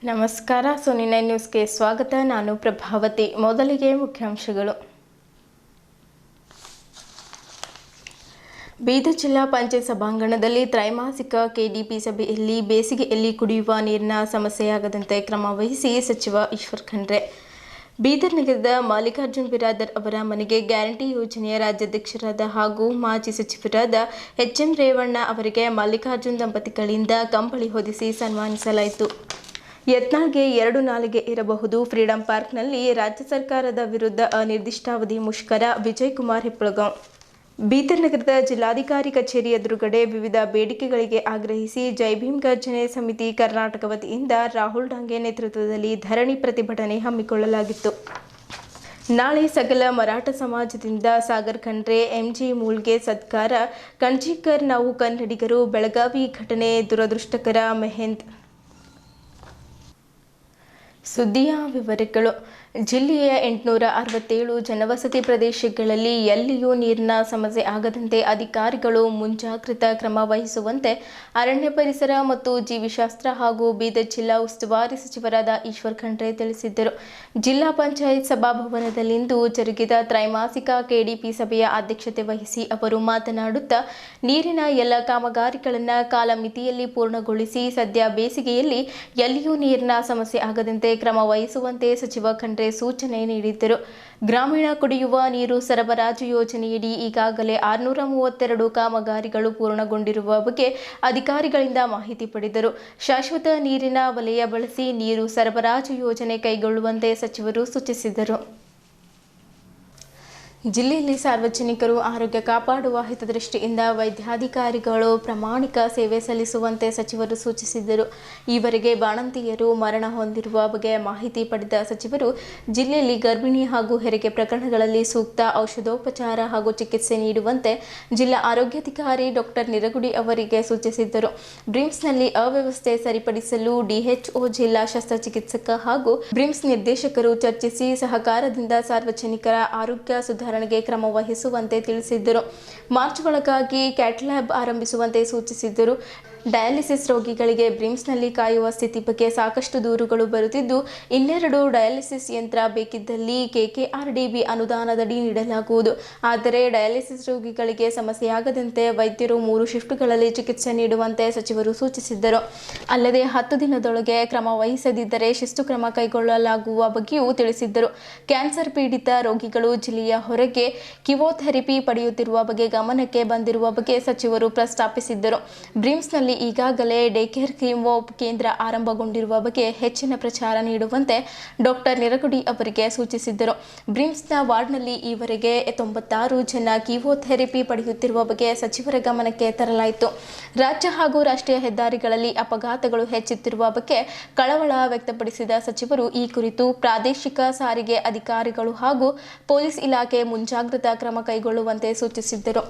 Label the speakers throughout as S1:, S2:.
S1: ನಮಸ್ಕಾರ. ಸೋನಿ 9 ನ್ಯೂಸ್ಗೆ ಸ್ವಾಗತ. ನಾನು ಪ್ರಭಾವತಿ. ಮೊದಲಿಗೆ ಮುಖ್ಯಾಂಶಗಳು. ಬೀದರ್ ಜಿಲ್ಲಾ ಪಂಚಾಯತ್ ಸಭಾಂಗಣದಲ್ಲಿ ತ್ರೈಮಾಸಿಕ ಕೆಡಿಪಿ ಸಭೆಯಲ್ಲಿ ಬೇಸಿಗೆಯಲ್ಲಿ ಕುಡಿಯುವ ನೀರಿನ ಸಮಸ್ಯೆಯಾಗದಂತೆ ಕ್ರಮ ವಹಿಸಿ ಸಚಿವ ಈಶ್ವರ್ ಖಂಡ್ರೆ. ಬೀದರ್ ನಗರದ ಮಲ್ಲಿಕಾರ್ಜುನ್ ಬಿರಾದರ್ ಅವರ ಮನೆಗೆ ಗ್ಯಾರಂಟಿ ಯೋಜನೆಯ ರಾಜ್ಯಾಧ್ಯಕ್ಷರಾದ ಹಾಗೂ ಮಾಜಿ ಸಚಿವರಾದ ಎಚ್.ಎಂ. ರೇವಣ್ಣ ಅವರಿಗೆ ಮಲ್ಲಿಕಾರ್ಜುನ್ ದಂಪತಿಗಳಿಂದ ಕಂಬಳಿ ಹೊದಿಸಿ ಸನ್ಮಾನಿಸಲಾಯಿತು. ಯತ್ನಾಳ್ಗೆ 2 ನಾಲಿಗೆ ಇರಬಹುದು. ಫ್ರೀಡಂ ಪಾರ್ಕ್ನಲ್ಲಿ ರಾಜ್ಯ ಸರ್ಕಾರದ ವಿರುದ್ಧ ಅನಿರ್ದಿಷ್ಟಾವಧಿ ಮುಷ್ಕರ. ವಿಜಯಕುಮಾರ್ ಹೆಬ್ಬಳಗಾಂವ್. ಬೀದರ್ ನಗರದ ಜಿಲ್ಲಾಧಿಕಾರಿ ಕಚೇರಿ ಎದುರುಗಡೆ ವಿವಿಧ ಬೇಡಿಕೆಗಳಿಗೆ ಆಗ್ರಹಿಸಿ ಜೈ ಭೀಮ್ ಗರ್ಜನೆ ಸಮಿತಿ ಕರ್ನಾಟಕ ವತಿಯಿಂದ ರಾಹುಲ್ ಡಾಂಗೆ ನೇತೃತ್ವದಲ್ಲಿ ಧರಣಿ ಪ್ರತಿಭಟನೆ ಹಮ್ಮಿಕೊಳ್ಳಲಾಗಿತ್ತು. ನಾಳೆ ಸಕಲ ಮರಾಠ ಸಮಾಜದಿಂದ ಸಾಗರ್ ಖಂಡ್ರೆ, ಎಂ.ಜಿ. ಮೂಲ್ಗೆ ಸತ್ಕಾರ. ಕಣಜಿಕರ್ ನಾವು ಕನ್ನಡಿಗರು. ಬೆಳಗಾವಿ ಘಟನೆ ದುರದೃಷ್ಟಕರ. ಮೆಹೆಂದ್. ಸುದ್ದಿಯ ವಿವರಗಳು. ಜಿಲ್ಲೆಯ 867 ಜನವಸತಿ ಪ್ರದೇಶಗಳಲ್ಲಿ ಎಲ್ಲಿಯೂ ನೀರಿನ ಸಮಸ್ಯೆ ಆಗದಂತೆ ಅಧಿಕಾರಿಗಳು ಮುಂಜಾಗ್ರತಾ ಕ್ರಮ ವಹಿಸುವಂತೆ ಅರಣ್ಯ ಪರಿಸರ ಮತ್ತು ಜೀವಿಶಾಸ್ತ್ರ ಹಾಗೂ ಬೀದರ್ ಜಿಲ್ಲಾ ಉಸ್ತುವಾರಿ ಸಚಿವರಾದ ಈಶ್ವರ್ ಖಂಡ್ರೆ ತಿಳಿಸಿದ್ದರು. ಜಿಲ್ಲಾ ಪಂಚಾಯತ್ ಸಭಾಭವನದಲ್ಲಿಂದು ಜರುಗಿದ ತ್ರೈಮಾಸಿಕ ಕೆಡಿಪಿ ಸಭೆಯ ಅಧ್ಯಕ್ಷತೆ ವಹಿಸಿ ಅವರು ಮಾತನಾಡುತ್ತಾ, ನೀರಿನ ಎಲ್ಲ ಕಾಮಗಾರಿಗಳನ್ನು ಕಾಲಮಿತಿಯಲ್ಲಿ ಪೂರ್ಣಗೊಳಿಸಿ ಸದ್ಯ ಬೇಸಿಗೆಯಲ್ಲಿ ಎಲ್ಲಿಯೂ ನೀರಿನ ಸಮಸ್ಯೆ ಆಗದಂತೆ ಕ್ರಮ ವಹಿಸುವಂತೆ ಸಚಿವ ಖಂಡ್ರೆ ಸೂಚನೆ ನೀಡಿದ್ದರು. ಗ್ರಾಮೀಣ ಕುಡಿಯುವ ನೀರು ಸರಬರಾಜು ಯೋಜನೆಯಡಿ ಈಗಾಗಲೇ 632 ಕಾಮಗಾರಿಗಳು ಪೂರ್ಣಗೊಂಡಿರುವ ಬಗ್ಗೆ ಅಧಿಕಾರಿಗಳಿಂದ ಮಾಹಿತಿ ಪಡೆದರು. ಶಾಶ್ವತ ನೀರಿನ ವಲಯ ಬಳಸಿ ನೀರು ಸರಬರಾಜು ಯೋಜನೆ ಕೈಗೊಳ್ಳುವಂತೆ ಸಚಿವರು ಸೂಚಿಸಿದರು. ಜಿಲ್ಲೆಯಲ್ಲಿ ಸಾರ್ವಜನಿಕರು ಆರೋಗ್ಯ ಕಾಪಾಡುವ ಹಿತದೃಷ್ಟಿಯಿಂದ ವೈದ್ಯಾಧಿಕಾರಿಗಳು ಪ್ರಾಮಾಣಿಕ ಸೇವೆ ಸಲ್ಲಿಸುವಂತೆ ಸಚಿವರು ಸೂಚಿಸಿದರು. ಈವರೆಗೆ ಬಾಣಂತಿಯರು ಮರಣ ಹೊಂದಿರುವ ಬಗ್ಗೆ ಮಾಹಿತಿ ಪಡೆದ ಸಚಿವರು ಜಿಲ್ಲೆಯಲ್ಲಿ ಗರ್ಭಿಣಿ ಹಾಗೂ ಹೆರಿಗೆ ಪ್ರಕರಣಗಳಲ್ಲಿ ಸೂಕ್ತ ಔಷಧೋಪಚಾರ ಹಾಗೂ ಚಿಕಿತ್ಸೆ ನೀಡುವಂತೆ ಜಿಲ್ಲಾ ಆರೋಗ್ಯಾಧಿಕಾರಿ ಡಾ. ನಿರಗುಡಿ ಅವರಿಗೆ ಸೂಚಿಸಿದ್ದರು. ಬ್ರಿಮ್ಸ್ನಲ್ಲಿ ಅವ್ಯವಸ್ಥೆ ಸರಿಪಡಿಸಲು ಡಿಎಚ್ಒ, ಜಿಲ್ಲಾ ಶಸ್ತ್ರಚಿಕಿತ್ಸಕ ಹಾಗೂ ಬ್ರಿಮ್ಸ್ ನಿರ್ದೇಶಕರು ಚರ್ಚಿಸಿ ಸಹಕಾರದಿಂದ ಸಾರ್ವಜನಿಕರ ಆರೋಗ್ಯ ಸುಧಾರಣೆಗೆ ಕ್ರಮ ವಹಿಸುವಂತೆ ತಿಳಿಸಿದ್ದರು. ಮಾರ್ಚ್ ಒಳಗಾಗಿ ಕ್ಯಾಟ್ ಲ್ಯಾಬ್ ಆರಂಭಿಸುವಂತೆ ಸೂಚಿಸಿದ್ದರು. ಡಯಾಲಿಸಿಸ್ ರೋಗಿಗಳಿಗೆ ಬ್ರಿಮ್ಸ್ನಲ್ಲಿ ಕಾಯುವ ಸ್ಥಿತಿ ಬಗ್ಗೆ ಸಾಕಷ್ಟು ದೂರುಗಳು ಬರುತ್ತಿದ್ದು, 2 ಡಯಾಲಿಸಿಸ್ ಯಂತ್ರ ಬೇಕಿದ್ದಲ್ಲಿ ಕೆಕೆಆರ್ಡಿಬಿ ಅನುದಾನದಡಿ ನೀಡಲಾಗುವುದು. ಆದರೆ ಡಯಾಲಿಸಿಸ್ ರೋಗಿಗಳಿಗೆ ಸಮಸ್ಯೆಯಾಗದಂತೆ ವೈದ್ಯರು 3 ಶಿಫ್ಟ್ಗಳಲ್ಲಿ ಚಿಕಿತ್ಸೆ ನೀಡುವಂತೆ ಸಚಿವರು ಸೂಚಿಸಿದ್ದರು. ಅಲ್ಲದೆ 10 ದಿನದೊಳಗೆ ಕ್ರಮ ವಹಿಸದಿದ್ದರೆ ಶಿಸ್ತು ಕ್ರಮ ಕೈಗೊಳ್ಳಲಾಗುವ ಬಗ್ಗೆಯೂ ತಿಳಿಸಿದ್ದರು. ಕ್ಯಾನ್ಸರ್ ಪೀಡಿತ ರೋಗಿಗಳು ಜಿಲ್ಲೆಯ ಹೊರಗೆ ಕಿಮೋಥೆರಪಿ ಪಡೆಯುತ್ತಿರುವ ಬಗ್ಗೆ ಗಮನಕ್ಕೆ ಬಂದಿರುವ ಬಗ್ಗೆ ಸಚಿವರು ಪ್ರಸ್ತಾಪಿಸಿದ್ದರು. ಬ್ರಿಮ್ಸ್ನಲ್ಲಿ ಈಗಾಗಲೇ ಡೇಕೇರ್ ಕಿಮೋ ಕೇಂದ್ರ ಆರಂಭಗೊಂಡಿರುವ ಬಗ್ಗೆ ಹೆಚ್ಚಿನ ಪ್ರಚಾರ ನೀಡುವಂತೆ ಡಾ. ನಿರಗುಡಿ ಅವರಿಗೆ ಸೂಚಿಸಿದ್ದರು. ಬ್ರಿಮ್ಸ್ನ ವಾರ್ಡ್ನಲ್ಲಿ ಈವರೆಗೆ 96 ಜನ ಕಿಮೋಥೆರಪಿ ಪಡೆಯುತ್ತಿರುವ ಬಗ್ಗೆ ಸಚಿವರ ಗಮನಕ್ಕೆ ತರಲಾಯಿತು. ರಾಜ್ಯ ಹಾಗೂ ರಾಷ್ಟ್ರೀಯ ಹೆದ್ದಾರಿಗಳಲ್ಲಿ ಅಪಘಾತಗಳು ಹೆಚ್ಚುತ್ತಿರುವ ಬಗ್ಗೆ ಕಳವಳ ವ್ಯಕ್ತಪಡಿಸಿದ ಸಚಿವರು ಈ ಕುರಿತು ಪ್ರಾದೇಶಿಕ ಸಾರಿಗೆ ಅಧಿಕಾರಿಗಳು ಹಾಗೂ ಪೊಲೀಸ್ ಇಲಾಖೆ ಮುಂಜಾಗ್ರತಾ ಕ್ರಮ ಕೈಗೊಳ್ಳುವಂತೆ ಸೂಚಿಸಿದ್ದರು.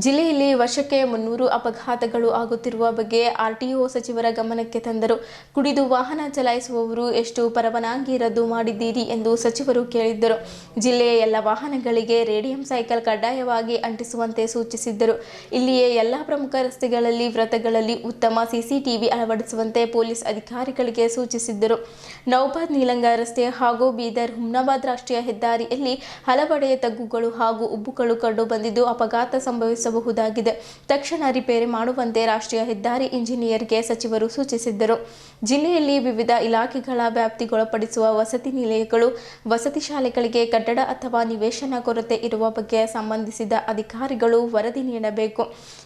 S1: ಜಿಲ್ಲೆಯಲ್ಲಿ ವರ್ಷಕ್ಕೆ 300 ಅಪಘಾತಗಳು ಆಗುತ್ತಿರುವ ಬಗ್ಗೆ ಆರ್ಟಿಒ ಸಚಿವರ ಗಮನಕ್ಕೆ ತಂದರು. ಕುಡಿದು ವಾಹನ ಚಲಾಯಿಸುವವರು ಎಷ್ಟು ಪರವಾನಗಿ ರದ್ದು ಮಾಡಿದ್ದೀರಿ ಎಂದು ಸಚಿವರು ಕೇಳಿದ್ದರು. ಜಿಲ್ಲೆಯ ಎಲ್ಲ ವಾಹನಗಳಿಗೆ ರೇಡಿಯಂ ಸೈಕಲ್ ಕಡ್ಡಾಯವಾಗಿ ಅಂಟಿಸುವಂತೆ ಸೂಚಿಸಿದ್ದರು. ಇಲ್ಲಿಯೇ ಎಲ್ಲ ಪ್ರಮುಖ ರಸ್ತೆಗಳಲ್ಲಿ, ವೃತ್ತಗಳಲ್ಲಿ ಉತ್ತಮ ಸಿಸಿಟಿವಿ ಅಳವಡಿಸುವಂತೆ ಪೊಲೀಸ್ ಅಧಿಕಾರಿಗಳಿಗೆ ಸೂಚಿಸಿದ್ದರು. ನೌಬಾದ್ ನೀಲಂಗ ರಸ್ತೆ ಹಾಗೂ ಬೀದರ್ ಹುಮ್ನಾಬಾದ್ ರಾಷ್ಟ್ರೀಯ ಹೆದ್ದಾರಿಯಲ್ಲಿ ಹಲವೆಡೆ ತಗ್ಗುಗಳು ಹಾಗೂ ಉಬ್ಬುಗಳು ಕಂಡು ಬಂದಿದ್ದು ಅಪಘಾತ ಸಂಭವಿಸಬಹುದಾಗಿದೆ. ತಕ್ಷಣ ರಿಪೇರಿ ಮಾಡುವಂತೆ ರಾಷ್ಟ್ರೀಯ ಹೆದ್ದಾರಿ ಇಂಜಿನಿಯರ್ಗೆ ಸಚಿವರು ಸೂಚಿಸಿದ್ದರು. ಜಿಲ್ಲೆಯಲ್ಲಿ ವಿವಿಧ ಇಲಾಖೆಗಳ ವ್ಯಾಪ್ತಿಗೊಳಪಡಿಸುವ ವಸತಿ ನಿಲಯಗಳು, ವಸತಿ ಶಾಲೆಗಳಿಗೆ ಕಟ್ಟಡ ಅಥವಾ ನಿವೇಶನ ಕೊರತೆ ಇರುವ ಬಗ್ಗೆ ಸಂಬಂಧಿಸಿದ ಅಧಿಕಾರಿಗಳು ವರದಿ ನೀಡಬೇಕು.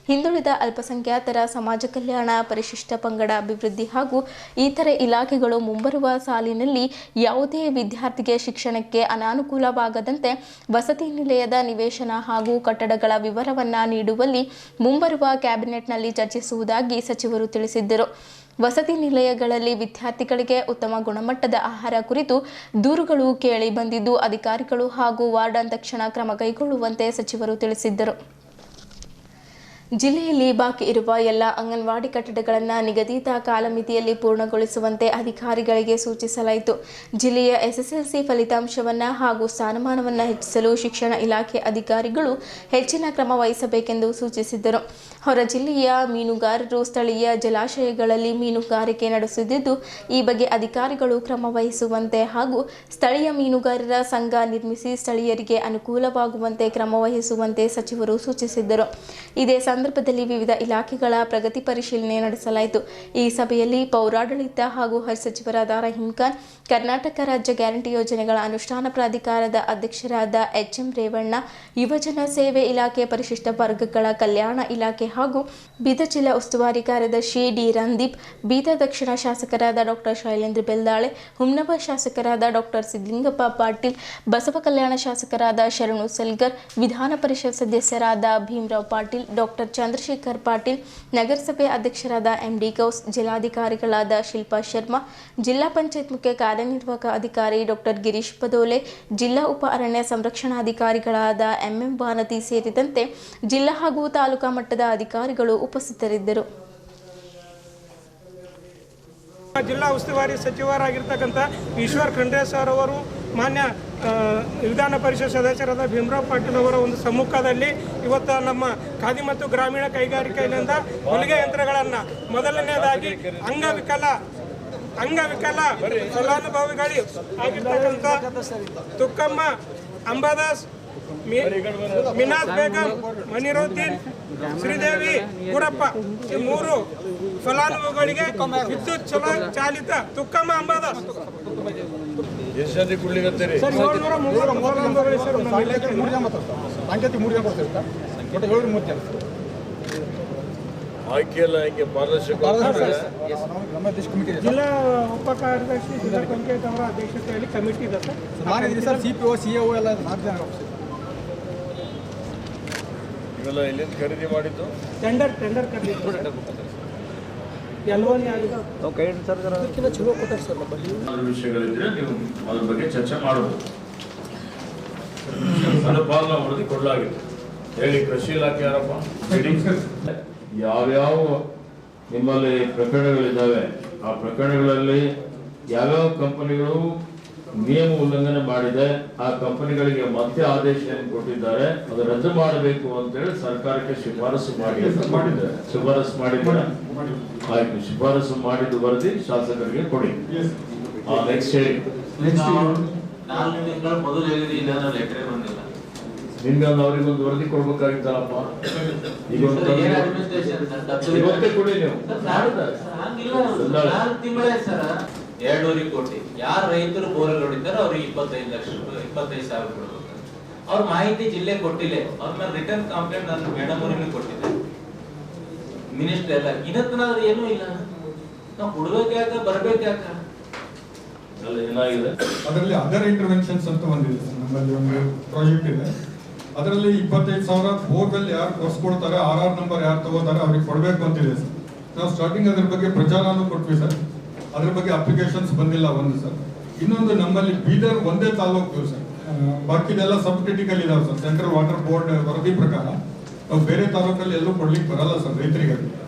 S1: ಹಿಂದುಳಿದ ಅಲ್ಪಸಂಖ್ಯಾತರ ಸಮಾಜ ಕಲ್ಯಾಣ, ಪರಿಶಿಷ್ಟ ಪಂಗಡ ಅಭಿವೃದ್ಧಿ ಹಾಗೂ ಇತರೆ ಇಲಾಖೆಗಳು ಮುಂಬರುವ ಸಾಲಿನಲ್ಲಿ ಯಾವುದೇ ವಿದ್ಯಾರ್ಥಿಗೆ ಶಿಕ್ಷಣಕ್ಕೆ ಅನಾನುಕೂಲವಾಗದಂತೆ ವಸತಿ ನಿಲಯದ ನಿವೇಶನ ಹಾಗೂ ಕಟ್ಟಡಗಳ ವಿವರವನ್ನು ನೀಡುವಲ್ಲಿ ಮುಂಬರುವ ಕ್ಯಾಬಿನೆಟ್ನಲ್ಲಿ ಚರ್ಚಿಸುವುದಾಗಿ ಸಚಿವರು ತಿಳಿಸಿದ್ದರು. ವಸತಿ ನಿಲಯಗಳಲ್ಲಿ ವಿದ್ಯಾರ್ಥಿಗಳಿಗೆ ಉತ್ತಮ ಗುಣಮಟ್ಟದ ಆಹಾರ ಕುರಿತು ದೂರುಗಳು ಕೇಳಿ ಬಂದಿದ್ದು ಅಧಿಕಾರಿಗಳು ಹಾಗೂ ವಾರ್ಡನ್ ತಕ್ಷಣ ಕ್ರಮ ಕೈಗೊಳ್ಳುವಂತೆ ಸಚಿವರು ತಿಳಿಸಿದ್ದರು. ಜಿಲ್ಲೆಯಲ್ಲಿ ಬಾಕಿ ಇರುವ ಎಲ್ಲ ಅಂಗನವಾಡಿ ಕಟ್ಟಡಗಳನ್ನು ನಿಗದಿತ ಕಾಲಮಿತಿಯಲ್ಲಿ ಪೂರ್ಣಗೊಳಿಸುವಂತೆ ಅಧಿಕಾರಿಗಳಿಗೆ ಸೂಚಿಸಲಾಯಿತು. ಜಿಲ್ಲೆಯ ಎಸ್ಎಸ್ಎಲ್ಸಿ ಫಲಿತಾಂಶವನ್ನು ಹಾಗೂ ಸ್ಥಾನಮಾನವನ್ನು ಹೆಚ್ಚಿಸಲು ಶಿಕ್ಷಣ ಇಲಾಖೆ ಅಧಿಕಾರಿಗಳು ಹೆಚ್ಚಿನ ಕ್ರಮ ವಹಿಸಬೇಕೆಂದು ಸೂಚಿಸಿದ್ದರು. ಹೊರ ಜಿಲ್ಲೆಯ ಮೀನುಗಾರರು ಸ್ಥಳೀಯ ಜಲಾಶಯಗಳಲ್ಲಿ ಮೀನುಗಾರಿಕೆ ನಡೆಸುತ್ತಿದ್ದು, ಈ ಬಗ್ಗೆ ಅಧಿಕಾರಿಗಳು ಕ್ರಮ ವಹಿಸುವಂತೆ ಹಾಗೂ ಸ್ಥಳೀಯ ಮೀನುಗಾರರ ಸಂಘ ನಿರ್ಮಿಸಿ ಸ್ಥಳೀಯರಿಗೆ ಅನುಕೂಲವಾಗುವಂತೆ ಕ್ರಮ ವಹಿಸುವಂತೆ ಸಚಿವರು ಸೂಚಿಸಿದ್ದರು. ಇದೇ ಸಂದರ್ಭದಲ್ಲಿ ವಿವಿಧ ಇಲಾಖೆಗಳ ಪ್ರಗತಿ ಪರಿಶೀಲನೆ ನಡೆಸಲಾಯಿತು. ಈ ಸಭೆಯಲ್ಲಿ ಪೌರಾಡಳಿತ ಹಾಗೂ ಹಜ್ ಸಚಿವರಾದ ರಹೀಂ ಖಾನ್, ಕರ್ನಾಟಕ ರಾಜ್ಯ ಗ್ಯಾರಂಟಿ ಯೋಜನೆಗಳ ಅನುಷ್ಠಾನ ಪ್ರಾಧಿಕಾರದ ಅಧ್ಯಕ್ಷರಾದ ಎಚ್ಎಂ ರೇವಣ್ಣ, ಯುವಜನ ಸೇವೆ ಇಲಾಖೆ, ಪರಿಶಿಷ್ಟ ವರ್ಗಗಳ ಕಲ್ಯಾಣ ಇಲಾಖೆ ಹಾಗೂ ಬೀದರ್ ಜಿಲ್ಲಾ ಉಸ್ತುವಾರಿ ಕಾರ್ಯದರ್ಶಿ ಡಿ ರಂದೀಪ್, ಬೀದರ್ ದಕ್ಷಿಣ ಶಾಸಕರಾದ ಡಾಕ್ಟರ್ ಶೈಲೇಂದ್ರ ಬೆಲ್ದಾಳೆ, ಹುಮ್ನಾಬಾದ್ ಶಾಸಕರಾದ ಡಾಕ್ಟರ್ ಸಿದ್ದಲಿಂಗಪ್ಪ ಪಾಟೀಲ್, ಬಸವ ಕಲ್ಯಾಣ ಶಾಸಕರಾದ ಶರಣು ಸಲ್ಗರ್, ವಿಧಾನ ಪರಿಷತ್ ಸದಸ್ಯರಾದ ಭೀಮರಾವ್ ಪಾಟೀಲ್, ಡಾಕ್ಟರ್ ಚಂದ್ರಶೇಖರ್ ಪಾಟೀಲ್, ನಗರಸಭೆ ಅಧ್ಯಕ್ಷರಾದ ಎಂಡಿ ಗೌಸ್, ಜಿಲ್ಲಾಧಿಕಾರಿಗಳಾದ ಶಿಲ್ಪಾ ಶರ್ಮಾ, ಜಿಲ್ಲಾ ಪಂಚಾಯತ್ ಮುಖ್ಯ ಕಾರ್ಯನಿರ್ವಾಹಕ ಅಧಿಕಾರಿ ಡಾಕ್ಟರ್ ಗಿರೀಶ್ ಪದೋಲೆ, ಜಿಲ್ಲಾ ಉಪ ಅರಣ್ಯ ಸಂರಕ್ಷಣಾಧಿಕಾರಿಗಳಾದ ಎಂಎಂ ಬಾನತಿ ಸೇರಿದಂತೆ ಜಿಲ್ಲಾ ಹಾಗೂ ತಾಲೂಕಾ ಮಟ್ಟದ ಅಧಿಕಾರಿಗಳು ಉಪಸ್ಥಿತರಿದ್ದರು.
S2: ಜಿಲ್ಲಾ ಉಸ್ತುವಾರಿ ಸಚಿವರಾಗಿರ್ತಕ್ಕಂಥ ಈಶ್ವರ್ ಖಂಡ್ರೆ ಸರ್ ಅವರು, ಮಾನ್ಯ ವಿಧಾನ ಪರಿಷತ್ ಸದಸ್ಯರಾದ ಭೀಮರಾವ್ ಪಾಟೀಲ್ ಅವರ ಒಂದು ಸಮ್ಮುಖದಲ್ಲಿ ಇವತ್ತು ನಮ್ಮ ಖಾದಿ ಮತ್ತು ಗ್ರಾಮೀಣ ಕೈಗಾರಿಕಾ ಇಲಾಖೆಯಿಂದ ಹೊಲಿಗೆ ಯಂತ್ರಗಳನ್ನು ಮೊದಲನೇದಾಗಿ ಅಂಗವಿಕಲ ಫಲಾನುಭವಿಗಳು ಆಗಿರ್ತಕ್ಕಂಥ ತುಕ್ಕಮ್ಮ, ಅಂಬಾದಾಸ್, ಮಿನಾಜ್ ಬೇಗಂ, ಮನಿರುದ್ದೀನ್, ಶ್ರೀದೇವಿ, ಗುಡಪ್ಪ ಈ ಮೂರು ಫಲಾನುಭವಿಗಳಿಗೆ ವಿದ್ಯುತ್ ಚಾಲಿತ ತುಕ್ಕಮ್ಮ, ಅಂಬಾದಾಸ್
S3: ಆಯ್ಕೆಯಲ್ಲ ಹಿಂಗೆ ಪಾರದರ್ಶಕ
S2: ಜಿಲ್ಲಾ ಉಪ ಕಾರ್ಯದರ್ಶಿ ಜಿಲ್ಲಾ ಪಂಚಾಯತ್ ಅವರ ಅಧ್ಯಕ್ಷತೆಯಲ್ಲಿ ಕಮಿಟಿ ಇದೆ
S4: ಸರ್. ಸಿಪಿಒ ಸಿಎಒ ಎಲ್ಲ
S3: ಇವೆಲ್ಲ ಎಲ್ಲಿಂದ ಖರೀದಿ ಮಾಡಿದ್ದು?
S2: ಟೆಂಡರ್ ಕರೆದಿದ್ದು
S3: ವಿಷಯಗಳಿದ್ರೆ ನೀವು ಅದ್ರ ಬಗ್ಗೆ ಚರ್ಚೆ ಮಾಡಬಹುದು. ಅನುಪಾಲನಾ ವರದಿ ಕೊಡಲಾಗಿದೆ. ಹೇಳಿ, ಕೃಷಿ ಇಲಾಖೆ ಯಾರಪ್ಪ? ಯಾವ್ಯಾವ ನಿಮ್ಮಲ್ಲಿ ಪ್ರಕರಣಗಳಿದ್ದಾವೆ ಆ ಪ್ರಕರಣಗಳಲ್ಲಿ ಯಾವ್ಯಾವ ಕಂಪನಿಗಳು ನಿಯಮ ಉಲ್ಲಂಘನೆ ಮಾಡಿದೆ ಆ ಕಂಪನಿಗಳಿಗೆ ಮತ್ತೆ ಆದೇಶವನ್ನು ಕೊಟ್ಟಿದ್ದಾರೆ, ಅದು ರದ್ದು ಮಾಡಬೇಕು ಅಂತೇಳಿ ಸರ್ಕಾರಕ್ಕೆ ಶಿಫಾರಸು ಮಾಡಿದ್ದಾರೆ. ಆಯ್ತು, ಶಿಫಾರಸು ಮಾಡಿದ ವರದಿ ಶಾಸಕರಿಗೆ ಕೊಡಿ. ನೆಕ್ಸ್ಟ್ ಹೇಳಿ. ನಿಮ್ಗೆ ಅವ್ರಿಗೊಂದು ವರದಿ ಕೊಡ್ಬೇಕಾಗಿತ್ತಲ್ಲಪ್ಪ. ಈಗ ಇವತ್ತೇ ಕೊಡಿ ನೀವು.
S5: 2.5 ಕೋಟಿ ಯಾರು ರೈತರು ಬೋರ್ವೆಲ್ ಹೊಡಿತಾರೋ ಅವ್ರಿಗೆ 25 ಲಕ್ಷ ರೂಪಾಯಿ 25,000 ಕೊಡಬೇಕು. ಅವ್ರ ಮಾಹಿತಿ ಜಿಲ್ಲೆ ಕೊಟ್ಟಿಲ್ಲ. ಅವ್ರ ಮೇಲೆ ರಿಟರ್ನ್ ಕಂಪ್ಲೇಂಟ್ ನಾನು ಮೇಡಮ್ ಅವರಿಗೆ ಕೊಟ್ಟಿದ್ದೆ. ಮಿನಿಸ್ಟರ್ ಎಲ್ಲ ಇನ್ನತ್ನಾದ್ರೂ ಏನೂ ಇಲ್ಲ. ನಾವು ಕೊಡ್ಬೇಕಾಗ ಬರ್ಬೇಕಾಗ
S3: ಏನಾಗಿದೆ
S4: ಅದರಲ್ಲಿ ಅದರ್ ಇಂಟರ್ವೆನ್ಷನ್ಸ್ ಅಂತ ಒಂದಿದೆ ಸರ್. ನಮ್ಮಲ್ಲಿ ಒಂದು ಪ್ರಾಜೆಕ್ಟ್ ಇದೆ. ಅದರಲ್ಲಿ 25,000 ಬೋರ್ವೆಲ್ ಯಾರು ಕೊಡ್ಸ್ಕೊಡ್ತಾರೆ, RR ನಂಬರ್ ಯಾರು ತಗೋತಾರೆ ಅವ್ರಿಗೆ ಕೊಡ್ಬೇಕು ಅಂತಿದೆ ಸರ್. ನಾವು ಸ್ಟಾರ್ಟಿಂಗ್ ಅದ್ರ ಬಗ್ಗೆ ಪ್ರಚಾರನೂ ಕೊಟ್ವಿ ಸರ್. ಅದ್ರ ಬಗ್ಗೆ ಅಪ್ಲಿಕೇಶನ್ಸ್ ಬಂದಿಲ್ಲ ಒಂದು ಸರ್. ಇನ್ನೊಂದು, ನಮ್ಮಲ್ಲಿ ಬೀದರ್ ಒಂದೇ ತಾಲೂಕು ಸರ್, ಬಾಕಿದೆಲ್ಲ ಸಬ್ ಕ್ರಿಟಿಕಲ್ ಇದಾವೆ ಸರ್. ಸೆಂಟ್ರಲ್ ವಾಟರ್ ಬೋರ್ಡ್ ವರದಿ ಪ್ರಕಾರ ನಾವು ಬೇರೆ ತಾಲೂಕಲ್ಲಿ ಎಲ್ಲೂ ಕೊಡ್ಲಿಕ್ಕೆ ಬರಲ್ಲ ಸರ್ ರೈತರಿಗೆ.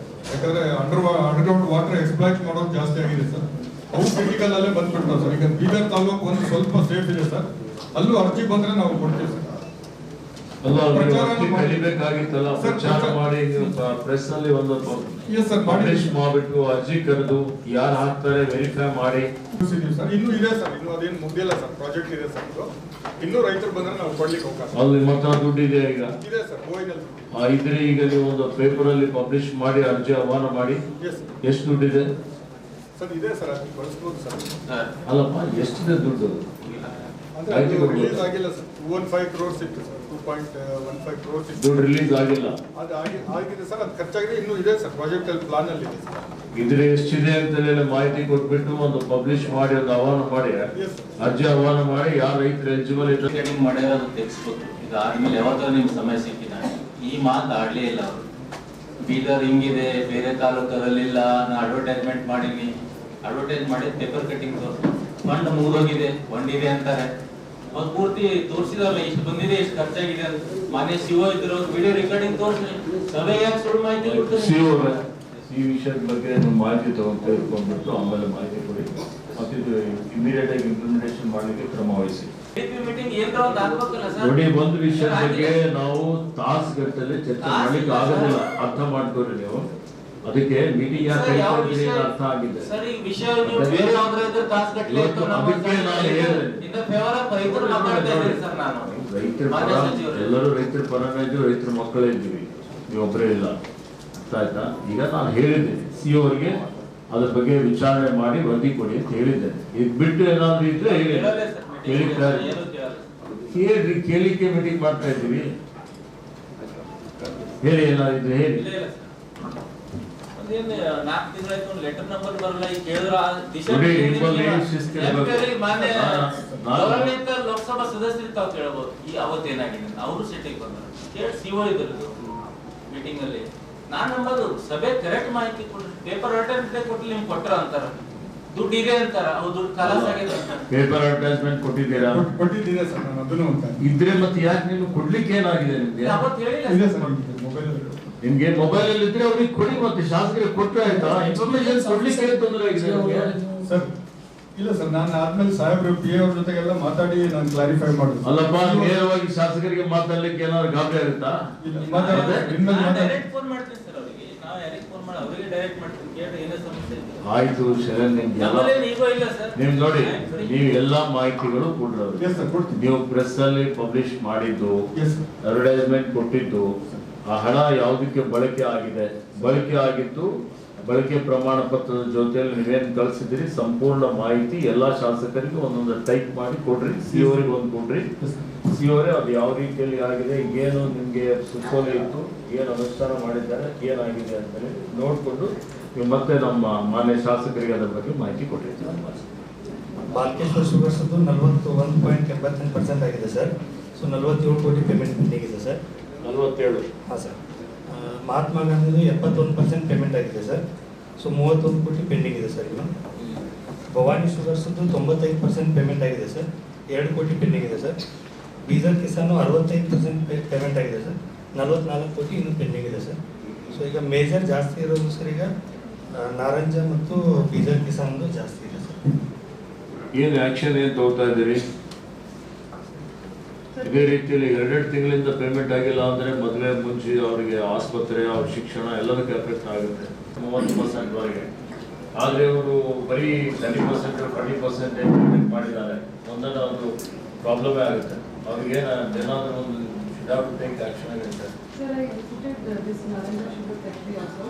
S4: ಯಾಕಂದ್ರೆ ಅಂಡರ್ಗ್ರೌಂಡ್ ವಾಟರ್ ಎಕ್ಸ್ಪ್ಲಾಯ್ಟ್ ಮಾಡೋದು ಜಾಸ್ತಿ ಆಗಿದೆ ಸರ್. ಅವು ಕ್ರಿಟಿಕಲ್ ಅಲ್ಲೇ ಬಂದ್ಬಿಡ್ತಾವೆ ಸರ್. ಈಗ ಬೀದರ್ ತಾಲೂಕು ಒಂದು ಸ್ವಲ್ಪ ಸೇಫ್ ಇದೆ ಸರ್, ಅಲ್ಲೂ ಅರ್ಜಿ ಬಂದ್ರೆ ನಾವು ಕೊಡ್ತೀವಿ ಸರ್.
S3: ಕಲಿಬೇಕಾಗಿತ್ತಲ್ಲ, ಪ್ರಚಾರ ಮಾಡಿ ಪ್ರೆಸ್ ನಲ್ಲಿ ಒಂದು ಪಬ್ಲಿಷ್ ಮಾಡ್ಬಿಟ್ಟು ಅರ್ಜಿ ಕರೆದು ಯಾರು ಹಾಕ್ತಾರೆ ವೆರಿಫೈ ಮಾಡಿ.
S4: ಇನ್ನೂ ಇದೆ ಸರ್, ಇನ್ನು ಅದೇನು ಮುಗ್ದಿಲ್ಲ ಸರ್. ಪ್ರಾಜೆಕ್ಟ್ ಇದೆ ಸರ್. ಇನ್ನೂ ರೈತರು ಬಂದ್ರೆ ನಾವು ಕೊಡ್ಲಿಕ್ಕೆ ಅವಕಾಶ.
S3: ಅದು ನಿಮ್ಮ ಹತ್ರ ದುಡ್ಡು ಇದೆ ಈಗ?
S4: ಇದೆ ಸರ್, ಗೋಯಿನಲ್ಲಿ
S3: ಇದ್ರೆ ಈಗ ನೀವು ಒಂದು ಪೇಪರ್ ಅಲ್ಲಿ ಪಬ್ಲಿಷ್ ಮಾಡಿ ಅರ್ಜಿ ಆಹ್ವಾನ ಮಾಡಿ. ಎಷ್ಟು ದುಡ್ಡಿದೆ
S4: ಸರ್? ಇದೆ ಸರ್, ಅದಕ್ಕೆ ಬಳಸ್ಬೋದು ಸರ್.
S3: ಅಲ್ಲಪ್ಪ, ಎಷ್ಟಿದೆ ದುಡ್ಡು?
S4: ರಿಲೀಸ್ ಆಗಿಲ್ಲ ಸರ್. 2.15 crores ಇತ್ತು ಸರ್. 2.15 crores ಇತ್ತು.
S3: ದುಡ್ಡು ರಿಲೀಸ್ ಆಗಿಲ್ಲ.
S4: ಅದು ಆಗಿದೆ ಸರ್. ಅದು ಖರ್ಚಾಗಿದೆ, ಇನ್ನೂ ಇದೆ ಸರ್. ಪ್ರಾಜೆಕ್ಟ್ ಅಲ್ಲಿ ಪ್ಲಾನ್ ಅಲ್ಲಿ ಇದೆ ಸರ್.
S3: ಇದ್ರೆ ಎಷ್ಟಿದೆ ಅಂತ ಹೇಳಿ ಮಾಹಿತಿ ಕೊಟ್ಬಿಟ್ಟು ಒಂದು ಪಬ್ಲಿಷ್ ಮಾಡಿ ಒಂದು ಆಹ್ವಾನ ಮಾಡಿ, ಅರ್ಜಿ ಆಹ್ವಾನ ಮಾಡಿ, ಯಾರು ರೈತರು ಎಲಿಜಿಬಲ್ ಇದ್ದಾರೆ
S5: ಮಾಡಿರೋದು ತೆಗಿಸ್ಬೇಕು. ಈಗ ಆದ್ಮೇಲೆ ಯಾವತ್ತೂ ನಿಮ್ಗೆ ಸಮಯ ಸಿಕ್ಕಿಲ್ಲ. ಈ ಮಾತು ಆಡ್ಲೇ ಇಲ್ಲ ಅವರು. ಬೀದರ್ ಹಿಂಗಿದೆ, ಬೇರೆ ತಾಲೂಕಲ್ಲಿಲ್ಲ, ನಾ ಅಡ್ವರ್ಟೈಸ್ಮೆಂಟ್ ಮಾಡೀನಿ. ಅಡ್ವರ್ಟೈಸ್ ಮಾಡಿ ಪೇಪರ್ ಕಟ್ಟಿಂಗ್ ಫಂಡ್ ಮುಗಿದೋಗಿದೆ, ಫಂಡ್ ಇದೆ ಅಂತಾರೆ. ಅವ್ರು ಪೂರ್ತಿ ತೋರಿಸಿದಲ್ಲ ಇಷ್ಟು ಬಂದಿದೆ ಇಷ್ಟು ಖರ್ಚಾಗಿದೆ ಅಂತ. ಮಾನ್ಯ ಸಿಒ ಇದ್ರು ವಿಡಿಯೋ ರೆಕಾರ್ಡಿಂಗ್ ತೋರಿಸ್ರಿ. ಸಭೆ ಯಾಕೆ ಸುಳ್ಳು ಮಾಹಿತಿ ಕೊಡ್ತಾರೆ?
S3: ಈ ವಿಷಯದ ಬಗ್ಗೆ ನೀವು ಮಾಹಿತಿ ತಗೊಂಡು ತೆಗೆದುಕೊಂಡ್ಬಿಟ್ಟು ಆಮೇಲೆ ಮಾಹಿತಿ ಕೊಡಿ ಮತ್ತು ಇದು ಇಮಿಡಿಯೇಟ್ ಆಗಿ ಇಂಪ್ಲಿಮೆಂಟೇಷನ್ ಮಾಡಲಿಕ್ಕೆ ಕ್ರಮ ವಹಿಸಿ.
S5: ಮೀಟಿಂಗ್ ಏನಾರ ಒಂದು ಆಗ್ಬೇಕಲ್ಲ ಸರ್.
S3: ನೋಡಿ, ಒಂದು ವಿಷಯದ ಬಗ್ಗೆ ನಾವು ತಾಸುಗಟ್ಟಲೆ ಚರ್ಚೆ ಮಾಡ್ಲಿಕ್ಕೆ ಆಗೋದಿಲ್ಲ, ಅರ್ಥ ಮಾಡ್ಕೊಳ್ರಿ ನೀವು. ಅದಕ್ಕೆ ಮೀಟಿಂಗ್ ಯಾಕೆ ಅರ್ಥ ಆಗಿದೆ
S5: ಸರ್. ಈ ವಿಷಯ ನೀವು ಬೇರೆ ಯಾವ್ದಾರ ಇದ್ರೆ ತಾಸುಗಟ್ಟಲೆ
S3: ಅದಕ್ಕೆ ನಾನು ಹೇಳಿದೆ,
S5: ಇನ್ ಫೇವರ್ ಆಫ್ ರೈತರು ಮಾತಾಡ್ತಾ ಇದ್ದೀನಿ ಸರ್. ನಾನು
S3: ರೈತರ ಪರ, ಎಲ್ಲರೂ ರೈತರ ಪರನೇ ಇದ್ದೀವಿ, ರೈತರ ಮಕ್ಕಳೇ ಇದ್ದೀವಿ, ನೀವೊಬ್ಬರೇ ಇಲ್ಲ. ಅರ್ಥ ಆಯ್ತಾ? ಈಗ ನಾನು ಹೇಳಿದ್ದೇನೆ ಸಿ ಅವರಿಗೆ ಅದ್ರ ಬಗ್ಗೆ ವಿಚಾರಣೆ ಮಾಡಿ ವರದಿ ಕೊಡಿ ಅಂತ ಹೇಳಿದ್ದೇನೆ. ಇದು ಬಿಟ್ಟು ಏನಾದ್ರು ಇದ್ರೆ ಹೇಳ್ರಿ, ಕೇಳಿಕೆ ಮೀಟಿಂಗ್ ಮಾಡ್ತಾ ಇದ್ದೀವಿ, ಹೇಳಿ ಏನಾದ್ರು ಹೇಳಿ.
S5: 4 ತಿಂಗಳಾಯ್ತು ಲೆಟರ್ ನಂಬರ್ ಬರಲ್ಲ. ಈಗ ಕೇಳಿದ್ರ ಗೌರವಾನ್ವಿತ ಲೋಕಸಭಾ ಸದಸ್ಯರು ತಾವು ಕೇಳಬಹುದು. ಈ ಅವತ್ತೇನಾಗಿದೆ ಅವರು ಸಿಟಿಗೆ ಬಂದರು ಕೇಳಿ ಸಿಒ ಇದ್ರದ್ದು ಮೀಟಿಂಗ್ ಅಲ್ಲಿ. ನಾನ್ ನಂಬೋದು ಸಭೆ ಕರೆಕ್ಟ್ ಮಾಹಿತಿ ಕೊಡ್ರಿ. ಪೇಪರ್ ಅಡ್ವರ್ಟೈಸ್ಮೆಂಟ್ ಕೊಟ್ಟಿ ನಿಮ್ಗೆ ಕೊಟ್ರ ಅಂತಾರ, ದುಡ್ಡು ಇದೆ ಅಂತಾರ, ಅವು ದುಡ್ಡು ಖಲಾಸ್ ಆಗಿದೆ ಅಂತ.
S3: ಪೇಪರ್ ಅಡ್ವರ್ಟೈಸ್ಮೆಂಟ್ ಕೊಟ್ಟಿದ್ದೀರಾ?
S4: ಕೊಟ್ಟಿದ್ದೀರಾ ಸರ್, ನಾನು ಅದನ್ನು
S3: ಇದ್ರೆ ಮತ್ತೆ ಯಾಕೆ ನಿಮ್ಗೆ ಕೊಡ್ಲಿಕ್ಕೆ ಏನಾಗಿದೆ ನಿಮ್ಗೆ?
S5: ಅವತ್ತು ಹೇಳಿಲ್ಲ
S3: ನಿಮ್ಗೆ ಮೊಬೈಲ್ ಅಲ್ಲಿ ಇದ್ರೆ ಅವ್ರಿಗೆ ಕೊಡಿ, ಮತ್ತೆ ಶಾಸಕರಿಗೆ ಕೊಟ್ಟರೆ ಆಯ್ತಾ? ಇನ್ಫಾರ್ಮೇಶನ್ ಕೊಡ್ಲಿಕ್ಕೆ ತೊಂದರೆ ಆಗಿದೆ
S4: ಸರ್. ಇಲ್ಲ ಸರ್, ನಾನು ಆದ್ಮೇಲೆ ಸಾಹೇಬ್ರು ಪಿ ಅವ್ರ ಜೊತೆಗೆಲ್ಲ ಮಾತಾಡಿ ನಾನು ಕ್ಲಾರಿಫೈ ಮಾಡಿದೆ.
S3: ಅಲ್ಲಪ್ಪ, ನೇರವಾಗಿ ಶಾಸಕರಿಗೆ ಮಾತಾಡ್ಲಿಕ್ಕೆ ಏನಾದ್ರು ಗಾಬರಿ ಆಗುತ್ತಾ?
S5: ಡೈರೆಕ್ಟ್ ಫೋನ್ ಮಾಡ್ತೀನಿ ಸರ್ ಅವರಿಗೆ. ನಾವು ಯಾರಿಗೆ ಫೋನ್ ಮಾಡಿ ಅವರಿಗೆ ಡೈರೆಕ್ಟ್ ಮಾಡ್ತೀನಿ, ಕೇಳಿ ಏನೋ ಸಮಸ್ಯೆ ಇದೆ.
S3: ಆಯ್ತು ಶರಣ್, ನಿಮ್ ನೋಡಿ, ನೀವು ಎಲ್ಲಾ ಮಾಹಿತಿಗಳು ಕೊಡ್ರವ್ರು. ನೀವು ಪ್ರೆಸ್ ಅಲ್ಲಿ ಪಬ್ಲಿಷ್ ಮಾಡಿದ್ದು, ಅಡ್ವರ್ಟೈಸ್ಮೆಂಟ್ ಕೊಟ್ಟಿದ್ದು, ಆ ಹಣ ಯಾವುದಕ್ಕೆ ಬಳಕೆ ಆಗಿದೆ, ಬಳಕೆ ಆಗಿದ್ದು ಬಳಕೆ ಪ್ರಮಾಣ ಪತ್ರದ ಜೊತೆಯಲ್ಲಿ ನೀವೇನ್ ಕಳಿಸಿದಿರಿ ಸಂಪೂರ್ಣ ಮಾಹಿತಿ ಎಲ್ಲಾ ಶಾಸಕರಿಗೆ ಒಂದೊಂದು ಟೈಪ್ ಮಾಡಿ ಕೊಡ್ರಿ. ಸಿ ಅವರಿಗೆ ಒಂದು ಕೊಡ್ರಿ. ಸಿ ಅವರೇ ಅದು ಯಾವ ರೀತಿಯಲ್ಲಿ ಆಗಿದೆ, ಏನು ನಿಮ್ಗೆ ಸುತ್ತೋಲೆ ಇತ್ತು, ಏನು ಅನುಷ್ಠಾನ ಮಾಡಿದ್ದಾರೆ, ಏನಾಗಿದೆ ಅಂತ ಹೇಳಿ ನೋಡ್ಕೊಂಡು ನೀವು ಮತ್ತೆ ನಮ್ಮ ಮಾನ್ಯ ಶಾಸಕರಿಗೆ ಅದರ ಬಗ್ಗೆ ಮಾಹಿತಿ ಕೊಟ್ಟಿರ್ತೀವಿ.
S6: ಬಾಲಕೇಶ್ವರ ಶುಗರ್ಸ್ 41.88% ಆಗಿದೆ ಸರ್. ಸೊ 47 ಕೋಟಿ ಪೇಮೆಂಟ್ ಪೆಂಡಿಂಗ್ ಇದೆ ಸರ್.
S3: 47?
S6: ಹಾಂ ಸರ್. ಮಹಾತ್ಮ ಗಾಂಧಿದು 71% ಪೇಮೆಂಟ್ ಆಗಿದೆ ಸರ್. ಸೊ 31 ಕೋಟಿ ಪೆಂಡಿಂಗ್ ಇದೆ ಸರ್. ಇನ್ನು ಭವಾನಿ ಶುಗರ್ಸ್ದು 95% ಪೇಮೆಂಟ್ ಆಗಿದೆ ಸರ್. 2 ಕೋಟಿ ಪೆಂಡಿಂಗ್ ಇದೆ ಸರ್. ಬೀದರ್ ಕಿಸಾನು 65% ಪೇಮೆಂಟ್ ಆಗಿದೆ ಸರ್. 44 ಕೋಟಿ ಇನ್ನೂ ಪೆಂಡಿಂಗ್ ಇದೆ ಸರ್. ಸೊ ಈಗ ಮೇಜರ್ ಜಾಸ್ತಿ ಇರೋದು ಸರ್, ಈಗ ನಾರಂಜ ಮತ್ತು ಬೀದರ್ ಕಿಸಾನ್ದು ಜಾಸ್ತಿ ಇದೆ ಸರ್.
S3: ಏನು ಆಕ್ಷನ್ ಏನು ತಗೋತಾ ಇದ್ದೀರಿ? ಇದೇ ರೀತಿಯಲ್ಲಿ 2 ತಿಂಗಳಿಂದ ಪೇಮೆಂಟ್ ಆಗಿಲ್ಲ ಅಂದ್ರೆ ಮದುವೆ ಮುಂಚೆ ಅವರಿಗೆ ಆಸ್ಪತ್ರೆ, ಅವ್ರ ಶಿಕ್ಷಣ ಎಲ್ಲದಕ್ಕೆ ಎಫೆಕ್ಟ್ ಆಗುತ್ತೆ 30% ವರೆಗೆ. ಆದರೆ ಅವರು ಬರೀ 30% 20% ಪೇಮೆಂಟ್ ಮಾಡಿದ್ದಾರೆ, ಒಂದೊಂದು ಒಂದು ಪ್ರಾಬ್ಲಮೇ ಆಗುತ್ತೆ ಅವ್ರಿಗೆ. ಏನಾದರೂ ಒಂದು ಟೇಕ್ ಆಕ್ಷನ್ ಆಗುತ್ತೆ.
S7: Sir, I visited this Narendra Sugar Factory also.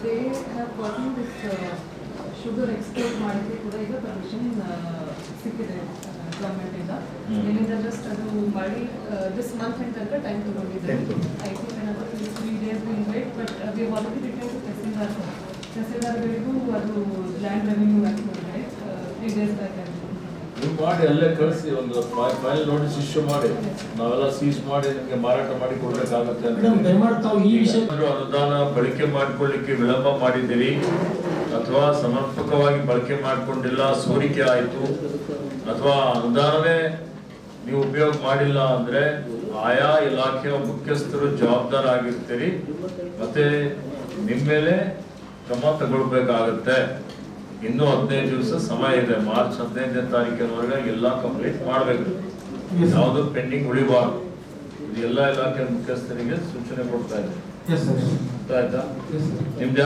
S7: They have gotten this sugar export ಮಾಡಿದ್ರೆ ಕೂಡ ಈಗ ಪರ್ಮಿಷನ್ ಸಿಕ್ಕಿದೆ ಗವರ್ಮೆಂಟ್ ಇಂದ. ಏನಿಂದ ಜಸ್ಟ್ ಅದು ಮಾಡಿ ದಿಸ್ ಮಂತ್ ಎಂಡ್ ತನಕ ಟೈಮ್ ತಗೊಂಡಿದ್ದಾರೆ. I think another 3 days will wait, but we have already written to ತಹಸೀಲ್ದಾರ್ಗಳಿಗೂ ಅದು ಲ್ಯಾಂಡ್ ರೆವಿನ್ಯೂ ಆಕ್ಟ್ ಮಾಡಿದೆ 3 days ಬ್ಯಾಕ್.
S3: ನೀವು ಮಾಡಿ ಅಲ್ಲೇ ಕಳಿಸಿ, ಒಂದು ಫೈಲ್ ನೋಟಿಸ್ ಇಶ್ಯೂ ಮಾಡಿ, ನಾವೆಲ್ಲ ಸೀಸ್ ಮಾಡಿ ನಿಮಗೆ ಮಾರಾಟ ಮಾಡಿ ಕೊಡ್ಬೇಕಾಗುತ್ತೆ ಅಂತ. ಅನುದಾನ ಬಳಕೆ ಮಾಡಿಕೊಳ್ಳಿಕ್ಕೆ ವಿಳಂಬ ಮಾಡಿದ್ದೀರಿ ಅಥವಾ ಸಮರ್ಪಕವಾಗಿ ಬಳಕೆ ಮಾಡಿಕೊಂಡಿಲ್ಲ, ಸೋರಿಕೆ ಆಯಿತು, ಅಥವಾ ಅನುದಾನವೇ ನೀವು ಉಪಯೋಗ ಮಾಡಿಲ್ಲ ಅಂದ್ರೆ ಆಯಾ ಇಲಾಖೆಯ ಮುಖ್ಯಸ್ಥರು ಜವಾಬ್ದಾರ ಆಗಿರ್ತೀರಿ, ಮತ್ತೆ ನಿಮ್ಮ ಮೇಲೆ ಕ್ರಮ ತಗೊಳ್ಬೇಕಾಗತ್ತೆ. ಇನ್ನೂ 15 ದಿವಸ ಸಮಯ ಇದೆ. ಮಾರ್ಚ್ 15ನೇ ತಾರೀಕಿನವರೆಗೆ ಎಲ್ಲ ಕಂಪ್ಲೀಟ್ ಮಾಡಬೇಕು, ಯಾವುದು ಪೆಂಡಿಂಗ್ ಉಳಿಬಾರ್ದು. ಇದು ಎಲ್ಲ ಇಲಾಖೆ ಮುಖ್ಯಸ್ಥರಿಗೆ ಸೂಚನೆ ಕೊಡ್ತಾ ಇದೆ. ಆಯ್ತಾ? ನಿಮ್ದು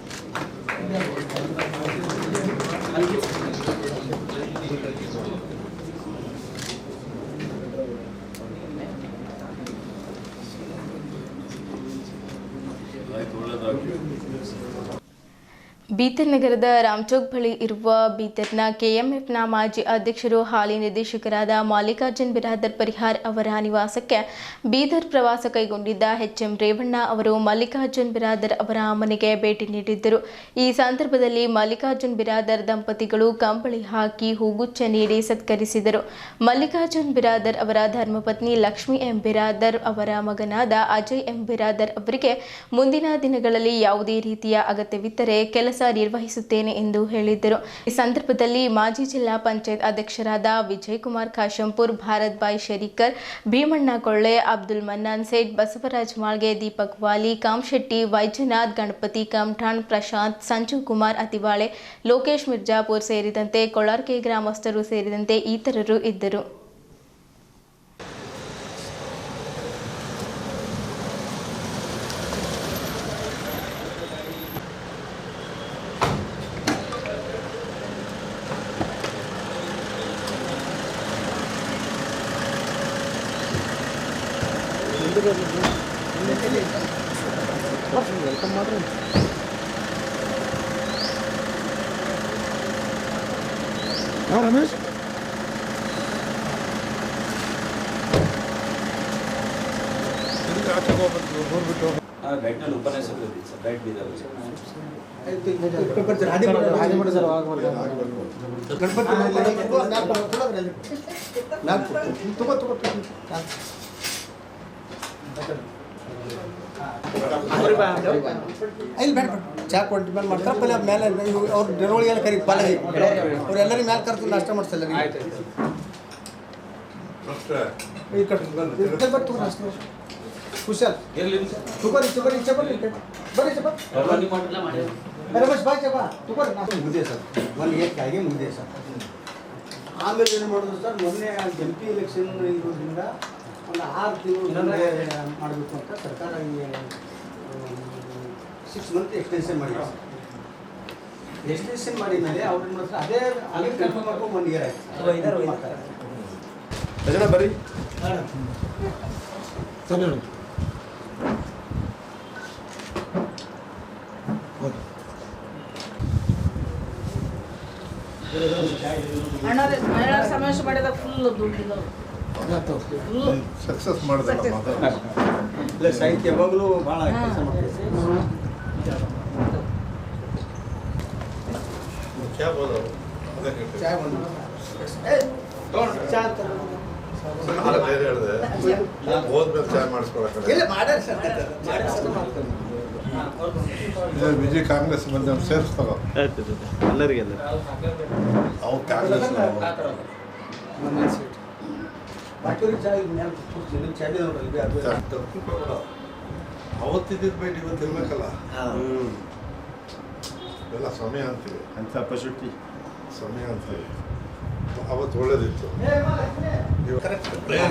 S1: ಬೀದರ್ ನಗರದ ರಾಮಚೌಕ್ ಬಳಿ ಇರುವ ಬೀದರ್ನ ಕೆಎಂಎಫ್ನ ಮಾಜಿ ಅಧ್ಯಕ್ಷರು ಹಾಲಿ ನಿರ್ದೇಶಕರಾದ ಮಲ್ಲಿಕಾರ್ಜುನ್ ಬಿರಾದರ್ ಪರಿಹಾರ್ ಅವರ ನಿವಾಸಕ್ಕೆ ಬೀದರ್ ಪ್ರವಾಸ ಕೈಗೊಂಡಿದ್ದ ಎಚ್ಎಂ ರೇವಣ್ಣ ಅವರು ಮಲ್ಲಿಕಾರ್ಜುನ್ ಬಿರಾದರ್ ಅವರ ಮನೆಗೆ ಭೇಟಿ ನೀಡಿದ್ದರು. ಈ ಸಂದರ್ಭದಲ್ಲಿ ಮಲ್ಲಿಕಾರ್ಜುನ್ ಬಿರಾದರ್ ದಂಪತಿಗಳು ಕಂಬಳಿ ಹಾಕಿ ಹೂಗುಚ್ಛ ನೀಡಿ ಸತ್ಕರಿಸಿದರು. ಮಲ್ಲಿಕಾರ್ಜುನ್ ಬಿರಾದರ್ ಅವರ ಧರ್ಮಪತ್ನಿ ಲಕ್ಷ್ಮಿ ಎಂ ಬಿರಾದರ್ ಅವರ ಮಗನಾದ ಅಜಯ್ ಎಂ ಬಿರಾದರ್ ಅವರಿಗೆ ಮುಂದಿನ ದಿನಗಳಲ್ಲಿ ಯಾವುದೇ ರೀತಿಯ ಅಗತ್ಯವಿದ್ದರೆ ಕೆಲಸ ನಿರ್ವಹಿಸುತ್ತೇನೆ ಎಂದು ಹೇಳಿದ್ದರು. ಈ ಸಂದರ್ಭದಲ್ಲಿ ಮಾಜಿ ಜಿಲ್ಲಾ ಪಂಚಾಯತ್ ಅಧ್ಯಕ್ಷರಾದ ವಿಜಯಕುಮಾರ್ ಕಾಶಂಪುರ್, ಭಾರತ್ ಬಾಯ್ ಶರೀಕರ್, ಭೀಮಣ್ಣ ಕೊಳ್ಳೆ, ಅಬ್ದುಲ್ ಮನ್ನಾನ್ ಸೇಠ್, ಬಸವರಾಜ್ ಮಾಳ್ಗೆ, ದೀಪಕ್ ವಾಲಿ, ಕಾಮಶೆಟ್ಟಿ, ವೈದ್ಯನಾಥ್, ಗಣಪತಿ ಕಮಠಾಣ್, ಪ್ರಶಾಂತ್, ಸಂಜೀವ್ ಕುಮಾರ್ ಅತಿವಾಳೆ, ಲೋಕೇಶ್ ಮಿರ್ಜಾಪುರ್ ಸೇರಿದಂತೆ ಕೊಳರ್ಕೆ ಗ್ರಾಮಸ್ಥರು ಸೇರಿದಂತೆ ಇತರರು ಇದ್ದರು.
S2: ರಮೇಶ್
S5: ಗೈಡ್ನಲ್ಲಿ ಉಪನ್ಯಾಸಕರು ಸರ್ ಗೈಡ್ ಬಿದ್ದಾರೆ
S8: ಇಲ್ಲಿ ಬೇಡ ಚಾ ಕೊಟ್ಟು ಡಿಪೆಂಡ್ ಮಾಡ್ತಾರೆ ಪಲ್ಲೆ ಮೇಲೆ ಅವ್ರ ನೆರವಳಿಗೆಲ್ಲ ಕರಿ ಪಾಲ ಅವ್ರೆಲ್ಲರಿಗೆ ಮೇಲೆ ಕರ್ಕೊಂಡು ನಾಷ್ಟ ಮಾಡಿಸಲ್ಲ ಈ ಕಡೆ ಕುಶಲ್ ತುಕೋರಿ ಈಚೆ ಬರ್ರಿ ಬರ್ರಿ ಚಪ್ಪ ರಮೇಶ್ ಬಾಯ್ ಚಪ್ಪ ತುಕೋರಿ ನಾಷ್ಟ ಮುಗಿದೆ ಸರ್ ಒಂದು ಏಕಾಗಿ ಮುಗಿದೆ ಸರ್. ಆಮೇಲೆ ಏನು ಮಾಡಿದ್ರು ಸರ್, ಮೊನ್ನೆ MP ಎಲೆಕ್ಷನ್ ಇರೋದ್ರಿಂದ ಒಂದು 6 ತಿಂಗಳು ಮಾಡಬೇಕು ಅಂತ ಸರ್ಕಾರ 6 ಮಂತ್ ಎಕ್ಸ್ಟೆನ್ಷನ್ ಮಾಡಿದ್ರು. ಎಕ್ಸ್ಟೆನ್ಷನ್ ಮಾಡಿದ ಮೇಲೆ ಅವ್ರಿಗೆ ಮಾತ್ರ ಅದೇ ಕನ್ಫರ್ಮ್ ಮಾಡ್ಕೊಂಡು 1 ಇಯರ್ ಆಯ್ತು. ಬರ್ರಿ
S9: ಮಹಿಳಾ ಸಮಾವೇಶ ಮಾಡಿದಾಗ ಫುಲ್ ದುಡ್ಡು
S10: ಸಕ್ಸಸ್ ಮಾಡಿದೆ.
S8: ಸಾಹಿತ್ಯ ಯಾವಾಗಲೂ ಭಾಳ ಕೆಲಸ ಮಾಡ್ತೀವಿ.
S10: ವಿಜಯ್ ಕಾಂಗ್ರೆಸ್ ಬಂದ ಸೇರಿಸ್ತಾವ ಎಲ್ಲರಿಗೆಲ್ಲ ಅವು ಕಾಂಗ್ರೆಸ್ ಅವತ್ತಿದ್ದ ಬೇಡ ಇವತ್ತು ಇರ್ಬೇಕಲ್ಲ. ಎಲ್ಲ ಸಮಯ ಅಂತೀವಿ ಅಂತ ಪಶುಟ್ಟಿ ಸಮಯ ಅಂತೀವಿ. ಅವತ್ತು ಒಳ್ಳೇದಿತ್ತು.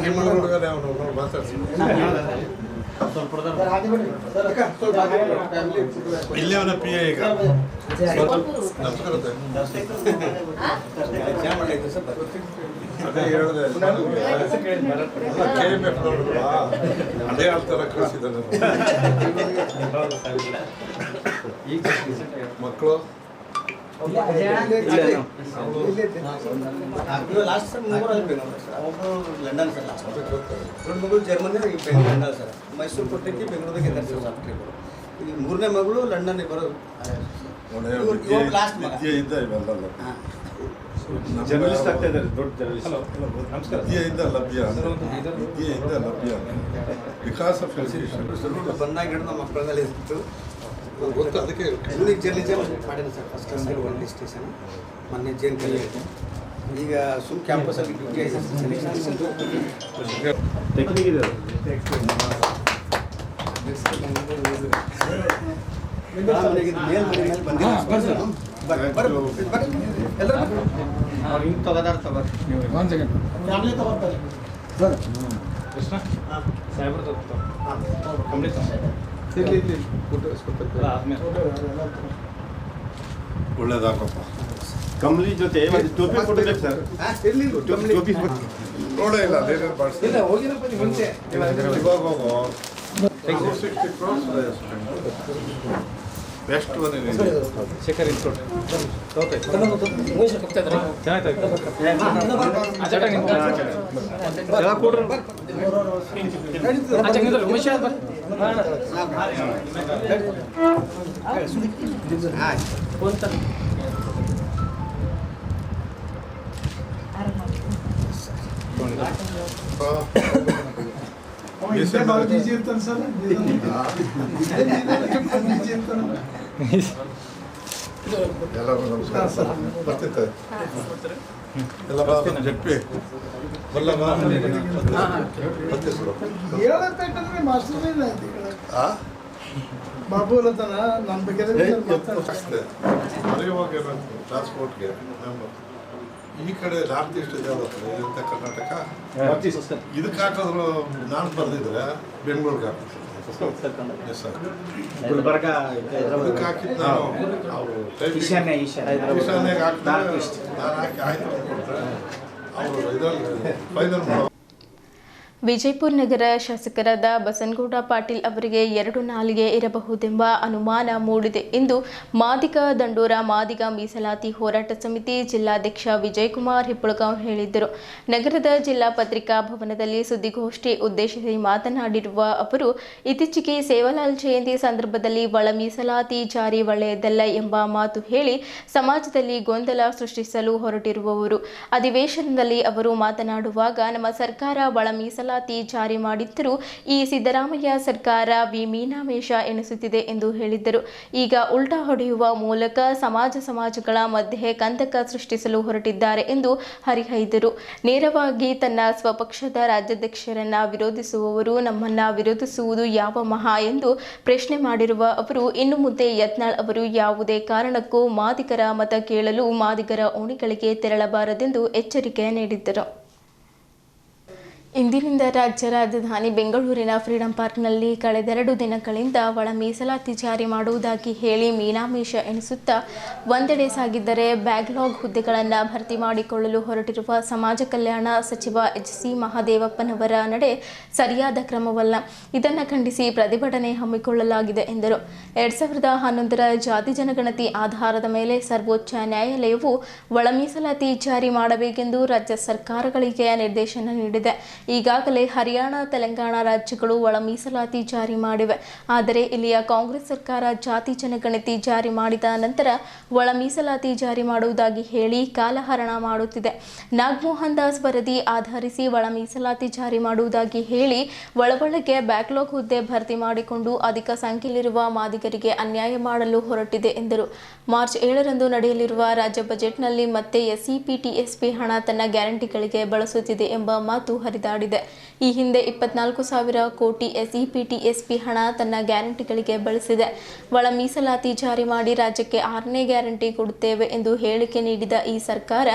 S10: ನಿಮ್ಮ ಹುಡುಗರೇ ಅವನು ಮಾತಾಡ್ತೀನಿ. ಇಲ್ಲೇ ಅವನ ಪಿ ಎ ಈಗ ಅದೇ ಹೇಳಿದೆ KMF ನೋಡಿದ್ವಾ ಅದೇ ಆಳ್ತಾರ ಕಳಿಸಿದ್ದಾನೆ. ಮಕ್ಕಳು
S8: ಲಾಸ್ಟ್ ಸರ್ ಒಬ್ಬರು ಲಂಡನ್ ಸರ್, ದೊಡ್ಡ ಮಗಳು ಜರ್ಮನಿ, ಲಂಡನ್ ಸರ್, ಮೈಸೂರು ಕೊಟ್ಟಕ್ಕೆ ಬೆಂಗಳೂರಿಗೆ ಇದ್ದಾರೆ ಸರ್ ಡಾಕ್ಟ್ರಿಗಳು. ಈಗ 3ನೇ ಮಗಳು ಲಂಡನ್ಗೆ ಬರೋದು. ಲಾಸ್ಟ್
S10: ವಿದ್ಯೆಯಿಂದ ಇವೆಲ್ಲ
S6: ಜರ್ನಲಿಸ್ಟ್ ಆಗ್ತಾ ಇದ್ದಾರೆ, ದೊಡ್ಡ ಜರ್ನಲಿಸ್ಟ್.
S10: ವಿದ್ಯೆಯಿಂದ ಲಭ್ಯ ವಿದ್ಯೆಯಿಂದ ಲಭ್ಯ ವಿಕಾಸ
S8: ಬಂದಾಗ ಹಿಡಿದು ನಮ್ಮ ಮಕ್ಕಳಲ್ಲಿ ಇತ್ತು
S10: ಗೊತ್ತು. ಅದಕ್ಕೆ
S8: ಜರ್ನಲಿಸಮ್ ಮಾಡಿದೆ ಸರ್. ಫಸ್ಟ್ ಕ್ಲಾಸ್ ಒಳ್ಳೆ ಸ್ಟೇಷನ್ ಮೊನ್ನೆ ಜೇನ್ ಕಲಿ ಈಗ ಸುಮ್ ಕ್ಯಾಂಪಸಲ್ಲಿ ಡ್ಯೂಟಿ ಆಗಿದೆ
S6: ಟೆಕ್ನಿಕ್ ಇದೆ.
S8: ಹಿಂಗೆ ತಗೋದಾರ ತಗೋರಿ ಫ್ಯಾಮಿಲಿ ತಗೋತಾರೆ
S10: ಒಳ್ಳೇದಾಗಪ್ಪ.
S6: ಕಂಬಳಿ ಜೊತೆ ಟೋಪಿ ಕೊಟ್ಟಿದ್ದಾರೆ ಸರ್. ಟೋಪಿ
S10: ನೋಡೇ ಇಲ್ಲ ಲೇಟರ್ ಮಾಡಿಸಿ
S8: ಇಲ್ಲ ಹೋಗಿರಪ್ಪ ನೀವು ಮುಂಚೆ
S10: ಇವಾಗ ಹೋಗೋ 60 crores ಬೆಸ್ಟ್ ಬಂದಿದೆ.
S6: ಶೇಖರ್ ಇನ್ಸ್ಟಿಟ್ಯೂಟ್
S10: ಎಲ್ಲರೂ ನಮಸ್ಕಾರ. ಬರ್ತಿತ್ತು ಎಲ್ಲ ಜಡ್ಪಿ ಬಲ್ಲಮ್ಮ
S8: ಬಾಬು ನಮ್ಮ ಬಗ್ಗೆ
S10: ಟ್ರಾನ್ಸ್ಪೋರ್ಟ್ಗೆ ಈ ಕಡೆ ನಾರ್ತ್ ಈಸ್ಟ್ ಇರುತ್ತೆ ಕರ್ನಾಟಕ. ಇದಕ್ಕೆ ಹಾಕಿದ್ರು ನಾನು ಬರೆದಿದ್ರೆ ಬೆಂಗಳೂರಿಗೆ ಹಾಕಿದ್ರು.
S8: ಗುಲ್ಬರ್ಗ
S10: ಇದಕ್ಕೆ ಹಾಕಿದ್ದು ನಾನು ಅವರು ಈಶಾನ್ಯಗೆ ಹಾಕ್ತಾರೆ. ನಾನು ಹಾಕಿ ಆಯ್ತು ಅಂದ್ಕೊಂಡ್ರೆ ಅವರು ಇದರಲ್ಲಿ ಫೈನಲ್
S1: ವಿಜಯಪುರ ನಗರ ಶಾಸಕರಾದ ಬಸನಗೌಡ ಪಾಟೀಲ್ ಅವರಿಗೆ 2 ನಾಲಿಗೆ ಇರಬಹುದೆಂಬ ಅನುಮಾನ ಮೂಡಿದೆ ಎಂದು ಮಾದಿಗ ದಂಡೋರ ಮಾದಿಗ ಮೀಸಲಾತಿ ಹೋರಾಟ ಸಮಿತಿ ಜಿಲ್ಲಾಧ್ಯಕ್ಷ ವಿಜಯಕುಮಾರ್ ಹಿಪ್ಪಳಗಾಂವ್ ಹೇಳಿದ್ದರು. ನಗರದ ಜಿಲ್ಲಾ ಪತ್ರಿಕಾ ಭವನದಲ್ಲಿ ಸುದ್ದಿಗೋಷ್ಠಿ ಉದ್ದೇಶಿಸಿ ಮಾತನಾಡಿರುವ ಅವರು, ಇತ್ತೀಚೆಗೆ ಸೇವಾಲಾಲ್ ಜಯಂತಿ ಸಂದರ್ಭದಲ್ಲಿ ಒಳ ಮೀಸಲಾತಿ ಜಾರಿ ಒಳ್ಳೆಯದಲ್ಲ ಎಂಬ ಮಾತು ಹೇಳಿ ಸಮಾಜದಲ್ಲಿ ಗೊಂದಲ ಸೃಷ್ಟಿಸಲು ಹೊರಟಿರುವವರು. ಅಧಿವೇಶನದಲ್ಲಿ ಅವರು ಮಾತನಾಡುವಾಗ ನಮ್ಮ ಸರ್ಕಾರ ಒಳ ಮೀಸಲಾತಿ ಜಾರಿ ಮಾಡಿದ್ದರೂ ಈ ಸಿದ್ದರಾಮಯ್ಯ ಸರ್ಕಾರ ಮೀನಾಮೇಷ ಎಣಿಸುತ್ತಿದೆ ಎಂದು ಹೇಳಿದ್ದರು. ಈಗ ಉಲ್ಟಾ ಹೊಡೆಯುವ ಮೂಲಕ ಸಮಾಜಗಳ ಮಧ್ಯೆ ಕಂದಕ ಸೃಷ್ಟಿಸಲು ಹೊರಟಿದ್ದಾರೆ ಎಂದು ಹರಿಹಾಯ್ದರು. ನೇರವಾಗಿ ತನ್ನ ಸ್ವಪಕ್ಷದ ರಾಜ್ಯಾಧ್ಯಕ್ಷರನ್ನ ವಿರೋಧಿಸುವವರು ನಮ್ಮನ್ನ ವಿರೋಧಿಸುವುದು ಯಾವ ಮಹಾ ಎಂದು ಪ್ರಶ್ನೆ ಮಾಡಿರುವ ಅವರು, ಇನ್ನು ಮುಂದೆ ಯತ್ನಾಳ್ ಅವರು ಯಾವುದೇ ಕಾರಣಕ್ಕೂ ಮಾದಿಗರ ಮತ ಕೇಳಲು ಮಾದಿಗರ ಓಣಿಗಳಿಗೆ ತೆರಳಬಾರದೆಂದು ಎಚ್ಚರಿಕೆ ನೀಡಿದ್ದರು. ಇಂದಿನಿಂದ ರಾಜ್ಯ ರಾಜಧಾನಿ ಬೆಂಗಳೂರಿನ ಫ್ರೀಡಂ ಪಾರ್ಕ್ನಲ್ಲಿ ಕಳೆದ 2 ದಿನಗಳಿಂದ ಒಳ ಮೀಸಲಾತಿ ಜಾರಿ ಮಾಡುವುದಾಗಿ ಹೇಳಿ ಮೀನಾಮೇಷ ಎಣಿಸುತ್ತಾ ಒಂದೆಡೆ ಸಾಗಿದ್ದರೆ ಬ್ಯಾಕ್ಲಾಗ್ ಹುದ್ದೆಗಳನ್ನು ಭರ್ತಿ ಮಾಡಿಕೊಳ್ಳಲು ಹೊರಟಿರುವ ಸಮಾಜ ಕಲ್ಯಾಣ ಸಚಿವ ಎಚ್.ಸಿ. ಮಹದೇವಪ್ಪನವರ ನಡೆ ಸರಿಯಾದ ಕ್ರಮವಲ್ಲ. ಇದನ್ನು ಖಂಡಿಸಿ ಪ್ರತಿಭಟನೆ ಹಮ್ಮಿಕೊಳ್ಳಲಾಗಿದೆ ಎಂದರು. 2011ರ ಜಾತಿ ಜನಗಣತಿ ಆಧಾರದ ಮೇಲೆ ಸರ್ವೋಚ್ಚ ನ್ಯಾಯಾಲಯವು ಒಳ ಮೀಸಲಾತಿ ಜಾರಿ ಮಾಡಬೇಕೆಂದು ರಾಜ್ಯ ಸರ್ಕಾರಗಳಿಗೆ ನಿರ್ದೇಶನ ನೀಡಿದೆ. ಈಗಾಗಲೇ ಹರಿಯಾಣ, ತೆಲಂಗಾಣ ರಾಜ್ಯಗಳು ಒಳ ಮೀಸಲಾತಿ ಜಾರಿ ಮಾಡಿವೆ. ಆದರೆ ಇಲ್ಲಿಯ ಕಾಂಗ್ರೆಸ್ ಸರ್ಕಾರ ಜಾತಿ ಜನಗಣತಿ ಜಾರಿ ಮಾಡಿದ ನಂತರ ಒಳ ಮೀಸಲಾತಿ ಜಾರಿ ಮಾಡುವುದಾಗಿ ಹೇಳಿ ಕಾಲಹರಣ ಮಾಡುತ್ತಿದೆ. ನಾಗಮೋಹನ್ ದಾಸ್ ವರದಿ ಆಧರಿಸಿ ಒಳ ಮೀಸಲಾತಿ ಜಾರಿ ಮಾಡುವುದಾಗಿ ಹೇಳಿ ಒಳಗೊಳಗೆ ಬ್ಯಾಕ್ಲಾಗ್ ಹುದ್ದೆ ಭರ್ತಿ ಮಾಡಿಕೊಂಡು ಅಧಿಕ ಸಂಖ್ಯೆಯಲ್ಲಿರುವ ಮಾದಿಗರಿಗೆ ಅನ್ಯಾಯ ಮಾಡಲು ಹೊರಟಿದೆ ಎಂದರು. ಮಾರ್ಚ್ 7ರಂದು ನಡೆಯಲಿರುವ ರಾಜ್ಯ ಬಜೆಟ್ನಲ್ಲಿ ಮತ್ತೆ ಎಸ್ಸಿಪಿ-ಟಿಎಸ್ಪಿ ಹಣ ತನ್ನ ಗ್ಯಾರಂಟಿಗಳಿಗೆ ಬಳಸುತ್ತಿದೆ ಎಂಬ ಮಾತು ಹರಿದಾಡಿದೆ. ಈ ಹಿಂದೆ 24,000 ಕೋಟಿ ಎಸ್ಸಿಪಿ-ಟಿಎಸ್ಪಿ ಹಣ ತನ್ನ ಗ್ಯಾರಂಟಿಗಳಿಗೆ ಬಳಸಿದೆ. ಒಳ ಮೀಸಲಾತಿ ಜಾರಿ ಮಾಡಿ ರಾಜ್ಯಕ್ಕೆ 6ನೇ ಗ್ಯಾರಂಟಿ ಕೊಡುತ್ತೇವೆ ಎಂದು ಹೇಳಿಕೆ ನೀಡಿದ ಈ ಸರ್ಕಾರ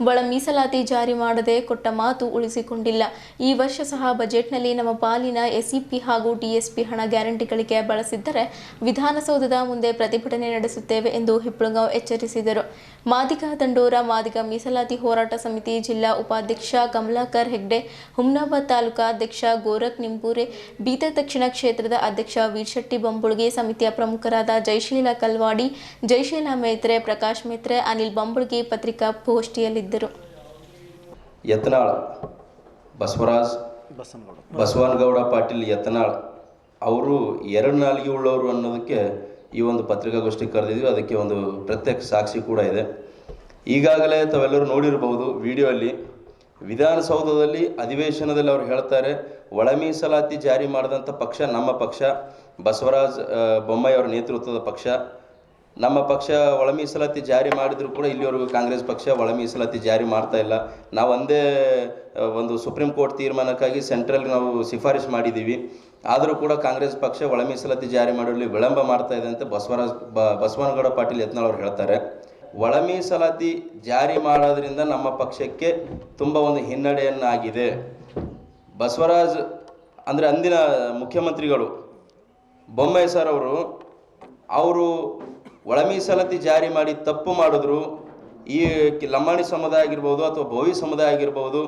S1: ಒಳ ಮೀಸಲಾತಿ ಜಾರಿ ಮಾಡದೆ ಕೊಟ್ಟ ಮಾತು ಉಳಿಸಿಕೊಂಡಿಲ್ಲ. ಈ ವರ್ಷ ಸಹ ಬಜೆಟ್ನಲ್ಲಿ ನಮ್ಮ ಪಾಲಿನ ಎಸ್ಸಿಪಿ ಹಾಗೂ ಟಿಎಸ್ಪಿ ಹಣ ಗ್ಯಾರಂಟಿಗಳಿಗೆ ಬಳಸಿದ್ದರೆ ವಿಧಾನಸೌಧದ ಮುಂದೆ ಪ್ರತಿಭಟನೆ ನಡೆಸುತ್ತೇವೆ ಎಂದು ಹಿಪ್ಪಳಗಾಂವ್ ಎಚ್ಚರಿಸಿದರು. ಮಾದಿಗ ದಂಡೋರ ಮಾದಿಗ ಮೀಸಲಾತಿ ಹೋರಾಟ ಸಮಿತಿ ಜಿಲ್ಲಾ ಉಪಾಧ್ಯಕ್ಷ ಕಮಲಾಕರ್ ಹೆಗ್ಡೆ, ಹುಮ್ನಾಬಾದ್ ತಾಲೂಕಾ ಅಧ್ಯಕ್ಷ ಗೋರಖ್ ನಿಂಬೂರೆ, ಬೀದರ್ ದಕ್ಷಿಣ ಕ್ಷೇತ್ರದ ಅಧ್ಯಕ್ಷ ವೀರಶೆಟ್ಟಿ ಬಂಬುಳ್ಗಿ, ಸಮಿತಿಯ ಪ್ರಮುಖರಾದ ಜಯಶೀಲ ಕಲ್ವಾಡಿ, ಜಯಶೀಲ ಮೇತ್ರೆ, ಪ್ರಕಾಶ್ ಮೇತ್ರೆ, ಅನಿಲ್ ಬಂಬುಳ್ಗಿ ಪತ್ರಿಕಾಗೋಷ್ಠಿಯಲ್ಲಿದ್ದರು.
S11: ಯತ್ನಾಳ್ ಬಸವನಗೌಡ ಪಾಟೀಲ್ ಯತ್ನಾಳ್ ಅವರು 2 ನಾಲಿಗೆ ಉಳ್ಳವರು ಅನ್ನೋದಕ್ಕೆ ಈ ಒಂದು ಪತ್ರಿಕಾಗೋಷ್ಠಿ ಕರೆದಿದ್ವಿ. ಅದಕ್ಕೆ ಒಂದು ಪ್ರತ್ಯಕ್ಷ ಸಾಕ್ಷಿ ಕೂಡ ಇದೆ. ಈಗಾಗಲೇ ತಾವೆಲ್ಲರೂ ನೋಡಿರಬಹುದು ವಿಡಿಯೋಲ್ಲಿ, ವಿಧಾನಸೌಧದಲ್ಲಿ ಅಧಿವೇಶನದಲ್ಲಿ ಅವರು ಹೇಳ್ತಾರೆ, ಒಳ ಮೀಸಲಾತಿ ಜಾರಿ ಮಾಡಿದಂಥ ಪಕ್ಷ ನಮ್ಮ ಪಕ್ಷ, ಬಸವರಾಜ ಬೊಮ್ಮಾಯಿ ಅವರ ನೇತೃತ್ವದ ಪಕ್ಷ. ನಮ್ಮ ಪಕ್ಷ ಒಳ ಮೀಸಲಾತಿ ಜಾರಿ ಮಾಡಿದರೂ ಕೂಡ ಇಲ್ಲಿವರೆಗೂ ಕಾಂಗ್ರೆಸ್ ಪಕ್ಷ ಒಳ ಮೀಸಲಾತಿ ಜಾರಿ ಮಾಡ್ತಾ ಇಲ್ಲ. ನಾವು ಒಂದೇ ಒಂದು ಸುಪ್ರೀಂ ಕೋರ್ಟ್ ತೀರ್ಮಾನಕ್ಕಾಗಿ ಸೆಂಟ್ರಲ್ಗೆ ನಾವು ಶಿಫಾರಸು ಮಾಡಿದ್ದೀವಿ. ಆದರೂ ಕೂಡ ಕಾಂಗ್ರೆಸ್ ಪಕ್ಷ ಒಳ ಮೀಸಲಾತಿ ಜಾರಿ ಮಾಡಲು ವಿಳಂಬ ಮಾಡ್ತಾ ಇದೆ ಅಂತ ಬಸವನಗೌಡ ಪಾಟೀಲ್ ಯತ್ನಾಳ್ ಅವರು ಹೇಳ್ತಾರೆ. ಒಳ ಮೀಸಲಾತಿ ಜಾರಿ ಮಾಡೋದ್ರಿಂದ ನಮ್ಮ ಪಕ್ಷಕ್ಕೆ ತುಂಬ ಒಂದು ಹಿನ್ನಡೆಯನ್ನಾಗಿದೆ. ಬಸವರಾಜ್ ಅಂದರೆ ಅಂದಿನ ಮುಖ್ಯಮಂತ್ರಿಗಳು ಬೊಮ್ಮಾಯಿ ಸರ್ ಅವರು ಒಳ ಮೀಸಲಾತಿ ಜಾರಿ ಮಾಡಿ ತಪ್ಪು ಮಾಡಿದ್ರು. ಈ ಲಂಬಾಣಿ ಸಮುದಾಯ ಆಗಿರ್ಬೋದು ಅಥವಾ ಭೋವಿ ಸಮುದಾಯ ಆಗಿರ್ಬೋದು,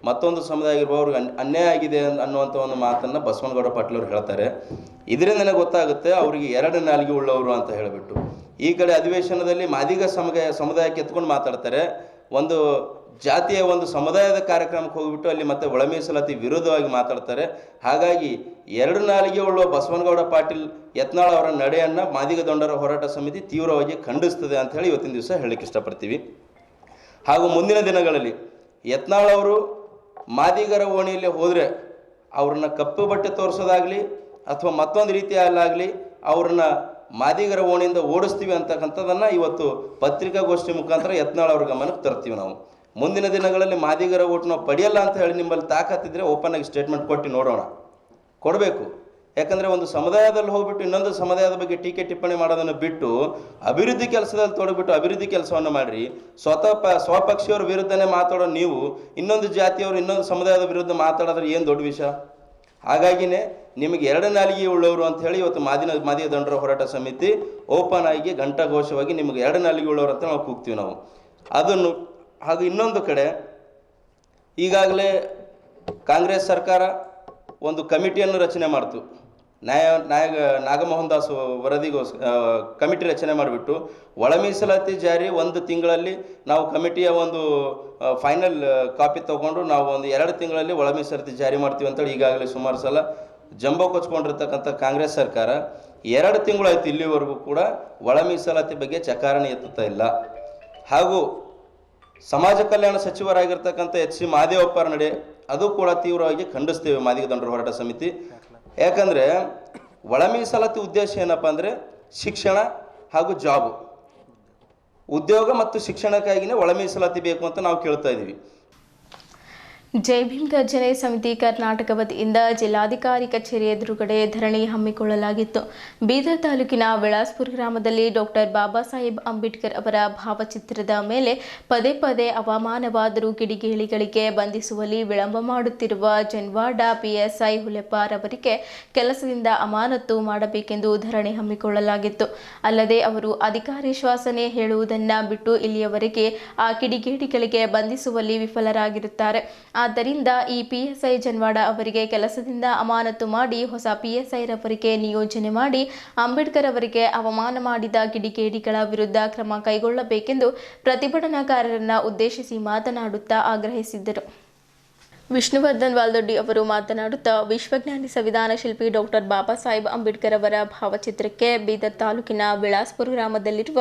S11: ಮತ್ತೊಂದು ಸಮುದಾಯ ಆಗಿರ್ಬೋದು, ಅವ್ರಿಗೆ ಅನ್ಯಾಯ ಆಗಿದೆ ಅನ್ನುವಂಥ ಒಂದು ಮಾತನ್ನು ಬಸವನಗೌಡ ಪಾಟೀಲ್ ಅವರು ಹೇಳ್ತಾರೆ. ಇದರಿಂದನೇ ಗೊತ್ತಾಗುತ್ತೆ ಅವರಿಗೆ 2 ನಾಲಿಗೆ ಉಳ್ಳವರು ಅಂತ ಹೇಳಿಬಿಟ್ಟು. ಈ ಕಡೆ ಅಧಿವೇಶನದಲ್ಲಿ ಮಾದಿಗ ಸಮುದಾಯಕ್ಕೆ ಎತ್ಕೊಂಡು ಮಾತಾಡ್ತಾರೆ, ಒಂದು ಜಾತಿಯ ಒಂದು ಸಮುದಾಯದ ಕಾರ್ಯಕ್ರಮಕ್ಕೆ ಹೋಗಿಬಿಟ್ಟು ಅಲ್ಲಿ ಮತ್ತೆ ಒಳ ಮೀಸಲಾತಿ ವಿರೋಧವಾಗಿ ಮಾತಾಡ್ತಾರೆ. ಹಾಗಾಗಿ 2 ನಾಲಿಗೆ ಉಳ್ಳುವ ಬಸವನಗೌಡ ಪಾಟೀಲ್ ಯತ್ನಾಳ್ ಅವರ ನಡೆಯನ್ನು ಮಾದಿಗ ದಂಡೋರ ಹೋರಾಟ ಸಮಿತಿ ತೀವ್ರವಾಗಿ ಖಂಡಿಸ್ತದೆ ಅಂತ ಹೇಳಿ ಇವತ್ತಿನ ದಿವಸ ಹೇಳಲಿಕ್ಕೆ ಇಷ್ಟಪಡ್ತೀವಿ. ಹಾಗೂ ಮುಂದಿನ ದಿನಗಳಲ್ಲಿ ಯತ್ನಾಳ್ ಅವರು ಮಾದಿಗರ ಓಣಿಯಲ್ಲಿ ಹೋದರೆ ಅವ್ರನ್ನ ಕಪ್ಪು ಬಟ್ಟೆ ತೋರಿಸೋದಾಗಲಿ ಅಥವಾ ಮತ್ತೊಂದು ರೀತಿಯಲ್ಲಾಗಲಿ ಅವ್ರನ್ನ ಮಾದಿಗರ ಓಣಿಯಿಂದ ಓಡಿಸ್ತೀವಿ ಅಂತಕ್ಕಂಥದ್ದನ್ನು ಇವತ್ತು ಪತ್ರಿಕಾಗೋಷ್ಠಿ ಮುಖಾಂತರ ಯತ್ನಾಳ್ ಅವ್ರ ಗಮನಕ್ಕೆ ತರ್ತೀವಿ ನಾವು. ಮುಂದಿನ ದಿನಗಳಲ್ಲಿ ಮಾದಿಗರ ಓಟ್ ನಾವು ಪಡೆಯಲ್ಲ ಅಂತ ಹೇಳಿ ನಿಮ್ಮಲ್ಲಿ ತಾಕತ್ತಿದ್ರೆ ಓಪನ್ ಆಗಿ ಸ್ಟೇಟ್ಮೆಂಟ್ ಕೊಟ್ಟು ನೋಡೋಣ, ಕೊಡಬೇಕು. ಯಾಕಂದರೆ ಒಂದು ಸಮುದಾಯದಲ್ಲಿ ಹೋಗ್ಬಿಟ್ಟು ಇನ್ನೊಂದು ಸಮುದಾಯದ ಬಗ್ಗೆ ಟೀಕೆ ಟಿಪ್ಪಣಿ ಮಾಡೋದನ್ನು ಬಿಟ್ಟು ಅಭಿವೃದ್ಧಿ ಕೆಲಸದಲ್ಲಿ ತೊಡಗಿಬಿಟ್ಟು ಅಭಿವೃದ್ಧಿ ಕೆಲಸವನ್ನು ಮಾಡಿರಿ. ಸ್ವಪಕ್ಷಿಯವರ ವಿರುದ್ಧನೇ ಮಾತಾಡೋ ನೀವು ಇನ್ನೊಂದು ಜಾತಿಯವರು ಇನ್ನೊಂದು ಸಮುದಾಯದ ವಿರುದ್ಧ ಮಾತಾಡೋದ್ರೆ ಏನು ದೊಡ್ಡ ವಿಷಯ? ಹಾಗಾಗಿನೇ ನಿಮಗೆ 2 ನಾಲಿಗೆ ಉಳ್ಳವರು ಅಂತ ಹೇಳಿ ಇವತ್ತು ಮಾದಿಗ ದಂಡರ ಹೋರಾಟ ಸಮಿತಿ ಓಪನ್ ಆಗಿ ಘಂಟಾಘೋಷವಾಗಿ ನಿಮಗೆ 2 ನಾಲಿಗೆ ಉಳ್ಳವರು ಅಂತ ನಾವು ಕೂಗ್ತೀವಿ ನಾವು ಅದನ್ನು. ಹಾಗೂ ಇನ್ನೊಂದು ಕಡೆ ಈಗಾಗಲೇ ಕಾಂಗ್ರೆಸ್ ಸರ್ಕಾರ ಒಂದು ಕಮಿಟಿಯನ್ನು ರಚನೆ ಮಾಡ್ತು. ನಾಗಮೋಹನ್ ದಾಸ್ ಕಮಿಟಿ ರಚನೆ ಮಾಡಿಬಿಟ್ಟು ಒಳ ಮೀಸಲಾತಿ ಜಾರಿ 1 ತಿಂಗಳಲ್ಲಿ ನಾವು ಕಮಿಟಿಯ ಒಂದು ಫೈನಲ್ ಕಾಪಿ ತೊಗೊಂಡು ನಾವು ಒಂದು 2 ತಿಂಗಳಲ್ಲಿ ಒಳ ಮೀಸಲಾತಿ ಜಾರಿ ಮಾಡ್ತೀವಿ ಅಂತೇಳಿ ಈಗಾಗಲೇ ಸುಮಾರು ಸಲ ಜಂಬೋ ಕೊಚ್ಕೊಂಡಿರ್ತಕ್ಕಂಥ ಕಾಂಗ್ರೆಸ್ ಸರ್ಕಾರ 2 ತಿಂಗಳಾಯ್ತು ಇಲ್ಲಿವರೆಗೂ ಕೂಡ ಒಳ ಮೀಸಲಾತಿ ಬಗ್ಗೆ ಚಕಾರಣೆ ಎತ್ತುತ್ತಾ ಇಲ್ಲ. ಹಾಗೂ ಸಮಾಜ ಕಲ್ಯಾಣ ಸಚಿವರಾಗಿರ್ತಕ್ಕಂಥ H.C. ಮಹದೇವಪ್ಪರ ನಡೆ ಅದು ಕೂಡ ತೀವ್ರವಾಗಿ ಖಂಡಿಸ್ತೇವೆ ಮಾದಿಗ ದಂಡರ ಹೋರಾಟ ಸಮಿತಿ. ಯಾಕಂದರೆ ಒಳ ಮೀಸಲಾತಿ ಉದ್ದೇಶ ಏನಪ್ಪ ಅಂದರೆ ಶಿಕ್ಷಣ ಹಾಗೂ ಜಾಬು, ಉದ್ಯೋಗ ಮತ್ತು ಶಿಕ್ಷಣಕ್ಕಾಗಿಯೇ ಒಳ ಮೀಸಲಾತಿ ಬೇಕು ಅಂತ ನಾವು ಕೇಳ್ತಾ ಇದ್ದೀವಿ.
S1: ಜೈ ಭೀಮ್ ಗರ್ಜನೆ ಸಮಿತಿ ಕರ್ನಾಟಕ ವತಿಯಿಂದ ಜಿಲ್ಲಾಧಿಕಾರಿ ಕಚೇರಿ ಎದುರುಗಡೆ ಧರಣಿ ಹಮ್ಮಿಕೊಳ್ಳಲಾಗಿತ್ತು. ಬೀದರ್ ತಾಲೂಕಿನ ವಿಳಾಸ್ಪುರ ಗ್ರಾಮದಲ್ಲಿ ಡಾಕ್ಟರ್ ಬಾಬಾ ಸಾಹೇಬ್ ಅಂಬೇಡ್ಕರ್ ಅವರ ಭಾವಚಿತ್ರದ ಮೇಲೆ ಪದೇ ಪದೇ ಅವಮಾನವಾದರೂ ಕಿಡಿಗೇಡಿಗಳಿಗೆ ಬಂಧಿಸುವಲ್ಲಿ ವಿಳಂಬ ಮಾಡುತ್ತಿರುವ ಜನ್ವಾಡ PSI ಹುಲೆಪಾರ್ ಅವರಿಗೆ ಕೆಲಸದಿಂದ ಅಮಾನತು ಮಾಡಬೇಕೆಂದು ಧರಣಿ ಹಮ್ಮಿಕೊಳ್ಳಲಾಗಿತ್ತು. ಅಲ್ಲದೆ ಅವರು ಅಧಿಕಾರಿ ಶ್ವಾಸನೆ ಹೇಳುವುದನ್ನು ಬಿಟ್ಟು ಇಲ್ಲಿಯವರೆಗೆ ಆ ಕಿಡಿಗೇಡಿಗಳಿಗೆ ಬಂಧಿಸುವಲ್ಲಿ ವಿಫಲರಾಗಿರುತ್ತಾರೆ. ಆದ್ದರಿಂದ ಈ PSI ಜನ್ವಾಡ ಅವರಿಗೆ ಕೆಲಸದಿಂದ ಅಮಾನತು ಮಾಡಿ ಹೊಸ PSI ರವರಿಗೆ ನಿಯೋಜನೆ ಮಾಡಿ ಅಂಬೇಡ್ಕರ್ ಅವರಿಗೆ ಅವಮಾನ ಮಾಡಿದ ಕಿಡಿಗೇಡಿಗಳ ವಿರುದ್ಧ ಕ್ರಮ ಕೈಗೊಳ್ಳಬೇಕೆಂದು ಪ್ರತಿಭಟನಾಕಾರರನ್ನು ಉದ್ದೇಶಿಸಿ ಮಾತನಾಡುತ್ತಾ ಆಗ್ರಹಿಸಿದ್ದರು. ವಿಷ್ಣುವರ್ಧನ್ ವಾಲ್ದೊಡ್ಡಿ ಅವರು ಮಾತನಾಡುತ್ತಾ ವಿಶ್ವಜ್ಞಾನಿ ಸಂವಿಧಾನ ಶಿಲ್ಪಿ ಡಾಕ್ಟರ್ ಬಾಬಾ ಸಾಹೇಬ್ ಅಂಬೇಡ್ಕರ್ ಅವರ ಭಾವಚಿತ್ರಕ್ಕೆ ಬೀದರ್ ತಾಲೂಕಿನ ವಿಳಾಸ್ಪುರ ಗ್ರಾಮದಲ್ಲಿರುವ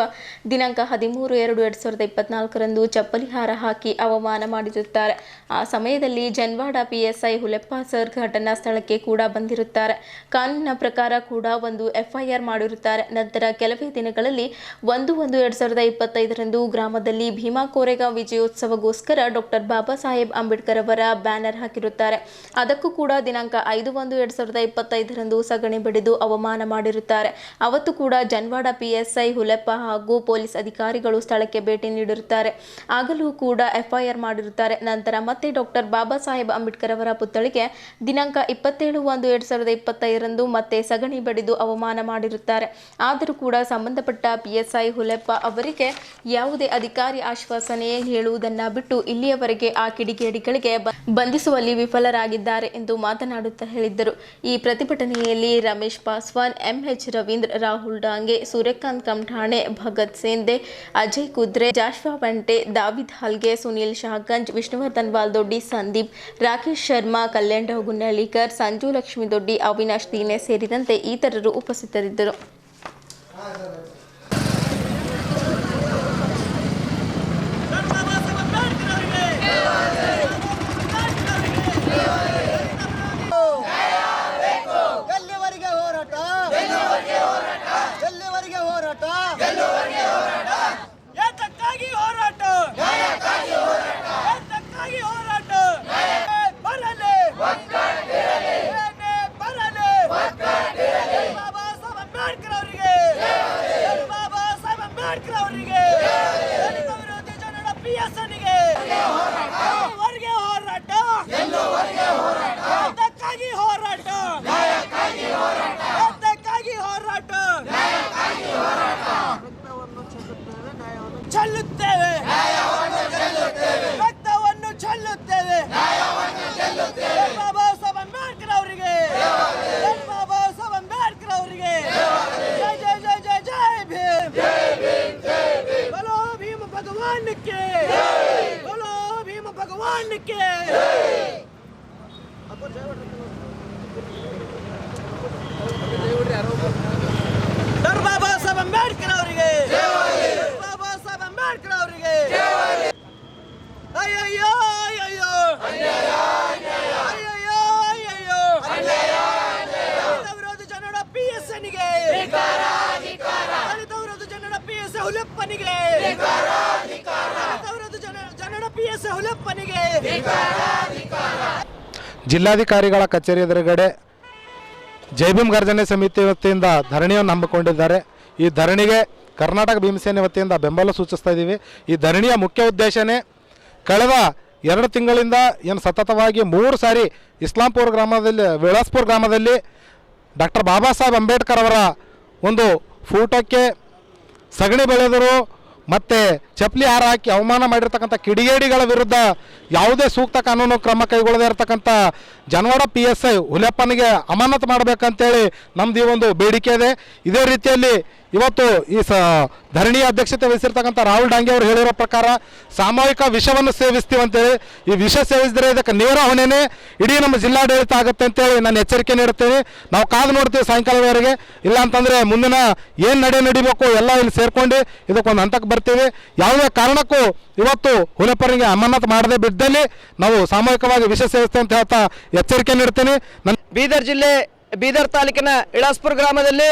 S1: ದಿನಾಂಕ 13/2/2024 ಚಪ್ಪಲಿ ಹಾರ ಹಾಕಿ ಅವಮಾನ ಮಾಡಿರುತ್ತಾರೆ. ಆ ಸಮಯದಲ್ಲಿ ಜನ್ವಾಡ PSI ಹುಲೆಪ್ಪ ಸರ್ ಘಟನಾ ಸ್ಥಳಕ್ಕೆ ಕೂಡ ಬಂದಿರುತ್ತಾರೆ. ಕಾನೂನಿನ ಪ್ರಕಾರ ಕೂಡ ಒಂದು FIR ಮಾಡಿರುತ್ತಾರೆ. ನಂತರ ಕೆಲವೇ ದಿನಗಳಲ್ಲಿ 1/1/2025 ಗ್ರಾಮದಲ್ಲಿ ಭೀಮಾ ಕೋರೆಗಾಂವ್ ವಿಜಯೋತ್ಸವಗೋಸ್ಕರ ಡಾಕ್ಟರ್ ಬಾಬಾ ಸಾಹೇಬ್ ಅಂಬೇಡ್ಕರ್ ಅವರ ಬ್ಯಾನರ್ ಹಾಕಿರುತ್ತಾರೆ. ಅದಕ್ಕೂ ಕೂಡ ದಿನಾಂಕ 5/1/2025 ಸಗಣಿ ಬಡಿದು ಅವಮಾನ ಮಾಡಿರುತ್ತಾರೆ. ಅವತ್ತು ಕೂಡ ಜನ್ವಾಡ PSI ಹುಲೆಪ್ಪ ಹಾಗೂ ಪೊಲೀಸ್ ಅಧಿಕಾರಿಗಳು ಸ್ಥಳಕ್ಕೆ ಭೇಟಿ ನೀಡಿರುತ್ತಾರೆ. ಆಗಲೂ ಕೂಡ FIR ಮಾಡಿರುತ್ತಾರೆ. ನಂತರ ಮತ್ತೆ ಡಾಕ್ಟರ್ ಬಾಬಾ ಸಾಹೇಬ್ ಅಂಬೇಡ್ಕರ್ ಅವರ ಪುತ್ಥಳಿಗೆ ದಿನಾಂಕ 27/1/2025 ಮತ್ತೆ ಸಗಣಿ ಬಡಿದು ಅವಮಾನ ಮಾಡಿರುತ್ತಾರೆ. ಆದರೂ ಕೂಡ ಸಂಬಂಧಪಟ್ಟ PSI ಹುಲೆಪ್ಪ ಅವರಿಗೆ ಯಾವುದೇ ಅಧಿಕಾರಿ ಆಶ್ವಾಸನೆ ಹೇಳುವುದನ್ನು ಬಿಟ್ಟು ಇಲ್ಲಿಯವರೆಗೆ ಆ ಕಿಡಿಗೇಡಿಗಳಿಗೆ ಬಂಧಿಸುವಲ್ಲಿ ವಿಫಲರಾಗಿದ್ದಾರೆ ಎಂದು ಮಾತನಾಡುತ್ತಾ ಹೇಳಿದ್ದರು. ಈ ಪ್ರತಿಭಟನೆಯಲ್ಲಿ ರಮೇಶ್ ಪಾಸ್ವಾನ್, MH ರವೀಂದ್ರ, ರಾಹುಲ್ ಡಾಂಗೆ, ಸೂರ್ಯಕಾಂತ್ ಕಮಠಾಣೆ, ಭಗತ್ ಸೇಂದೆ, ಅಜಯ್ ಕುದ್ರೆ, ಜಾಶ್ವಾ ವಂಟೆ, ದಾವಿದ್ ಹಲ್ಗೆ, ಸುನೀಲ್ ಶಾಗಂಜ್, ವಿಷ್ಣುವರ್ಧನ್ ವಾಲ್ದೊಡ್ಡಿ, ಸಂದೀಪ್, ರಾಕೇಶ್ ಶರ್ಮಾ, ಕಲ್ಯಾಣರಾವ್ ಗುನ್ನಳ್ಳಿಕರ್, ಸಂಜು ಲಕ್ಷ್ಮಿ ದೊಡ್ಡಿ, ಅವಿನಾಶ್ ದೀನೆ ಸೇರಿದಂತೆ ಇತರರು ಉಪಸ್ಥಿತರಿದ್ದರು.
S12: ವಿರೋಧಿ ಜನರ PSNಗೆ ಹುಲಿಯಪ್ಪನಿಗೆ
S13: ಜಿಲ್ಲಾಧಿಕಾರಿಗಳ ಕಚೇರಿ ಎದುರುಗಡೆ ಜೈ ಭೀಮ್ ಗರ್ಜನೆ ಸಮಿತಿ ವತಿಯಿಂದ ಧರಣಿಯನ್ನು ಹಮ್ಮಿಕೊಂಡಿದ್ದಾರೆ. ಈ ಧರಣಿಗೆ ಕರ್ನಾಟಕ ಭೀಮಸೇನೆ ವತಿಯಿಂದ ಬೆಂಬಲ ಸೂಚಿಸ್ತಾ ಇದ್ದೀವಿ. ಈ ಧರಣಿಯ ಮುಖ್ಯ ಉದ್ದೇಶನೇ ಕಳೆದ 2 ತಿಂಗಳಿಂದ ಏನು ಸತತವಾಗಿ 3 ಸಾರಿ ವಿಳಾಸ್ಪುರ ಗ್ರಾಮದಲ್ಲಿ ಡಾಕ್ಟರ್ ಬಾಬಾ ಸಾಹೇಬ್ ಅಂಬೇಡ್ಕರ್ ಅವರ ಒಂದು ಫೋಟೋಕ್ಕೆ ಸಗಣಿ ಬೆಳೆದರು ಮತ್ತು ಚಪ್ಪಲಿ ಹಾರ ಹಾಕಿ ಅವಮಾನ ಮಾಡಿರ್ತಕ್ಕಂಥ ಕಿಡಿಗೇಡಿಗಳ ವಿರುದ್ಧ ಯಾವುದೇ ಸೂಕ್ತ ಕಾನೂನು ಕ್ರಮ ಕೈಗೊಳ್ಳದೇ ಇರತಕ್ಕಂಥ ಜನವಾಡ PSI ಹುಲಿಯಪ್ಪನಿಗೆ ಅಮಾನತು ಮಾಡಬೇಕಂತೇಳಿ ನಮ್ಮದು ಈ ಒಂದು ಬೇಡಿಕೆ ಇದೆ. ಇದೇ ರೀತಿಯಲ್ಲಿ ಇವತ್ತು ಈ ಧರಣಿಯ ಅಧ್ಯಕ್ಷತೆ ವಹಿಸಿರ್ತಕ್ಕಂಥ ರಾಹುಲ್ ಡಾಂಗೆ ಅವರು ಹೇಳಿರೋ ಪ್ರಕಾರ ಸಾಮೂಹಿಕ ವಿಷವನ್ನು ಸೇವಿಸ್ತೀವಿ ಅಂತೇಳಿ, ಈ ವಿಷ ಸೇವಿಸಿದರೆ ಇದಕ್ಕೆ ನೇರ ಹೊಣೆನೇ ಇಡೀ ನಮ್ಮ ಜಿಲ್ಲಾಡಳಿತ ಆಗುತ್ತೆ ಅಂತೇಳಿ ನಾನು ಎಚ್ಚರಿಕೆ ನೀಡುತ್ತೇನೆ. ನಾವು ಕಾದು ನೋಡ್ತೀವಿ ಸಾಯಂಕಾಲದವರೆಗೆ. ಇಲ್ಲ ಅಂತಂದರೆ ಮುಂದಿನ ಏನು ನಡಿಬೇಕು ಎಲ್ಲ ಇಲ್ಲಿ ಸೇರ್ಕೊಂಡು ಇದಕ್ಕೊಂದು ಹಂತಕ್ಕೆ ಬರ್ತೀವಿ. ಯಾವುದೇ ಕಾರಣಕ್ಕೂ ಇವತ್ತು ಹುಲಿಯಪ್ಪನಿಗೆ ಅಮಾನತು ಮಾಡದೆ ಬಿದ್ದಲ್ಲಿ ನಾವು ಸಾಮೂಹಿಕವಾಗಿ ವಿಷ ಸೇವಿಸ್ತೇವೆ ಅಂತ ಹೇಳ್ತಾ ಎಚ್ಚರಿಕೆ ನೀಡ್ತೀನಿ.
S12: ಬೀದರ್ ಜಿಲ್ಲೆ ಬೀದರ್ ತಾಲೂಕಿನ ಇಳಾಸ್ಪುರ ಗ್ರಾಮದಲ್ಲಿ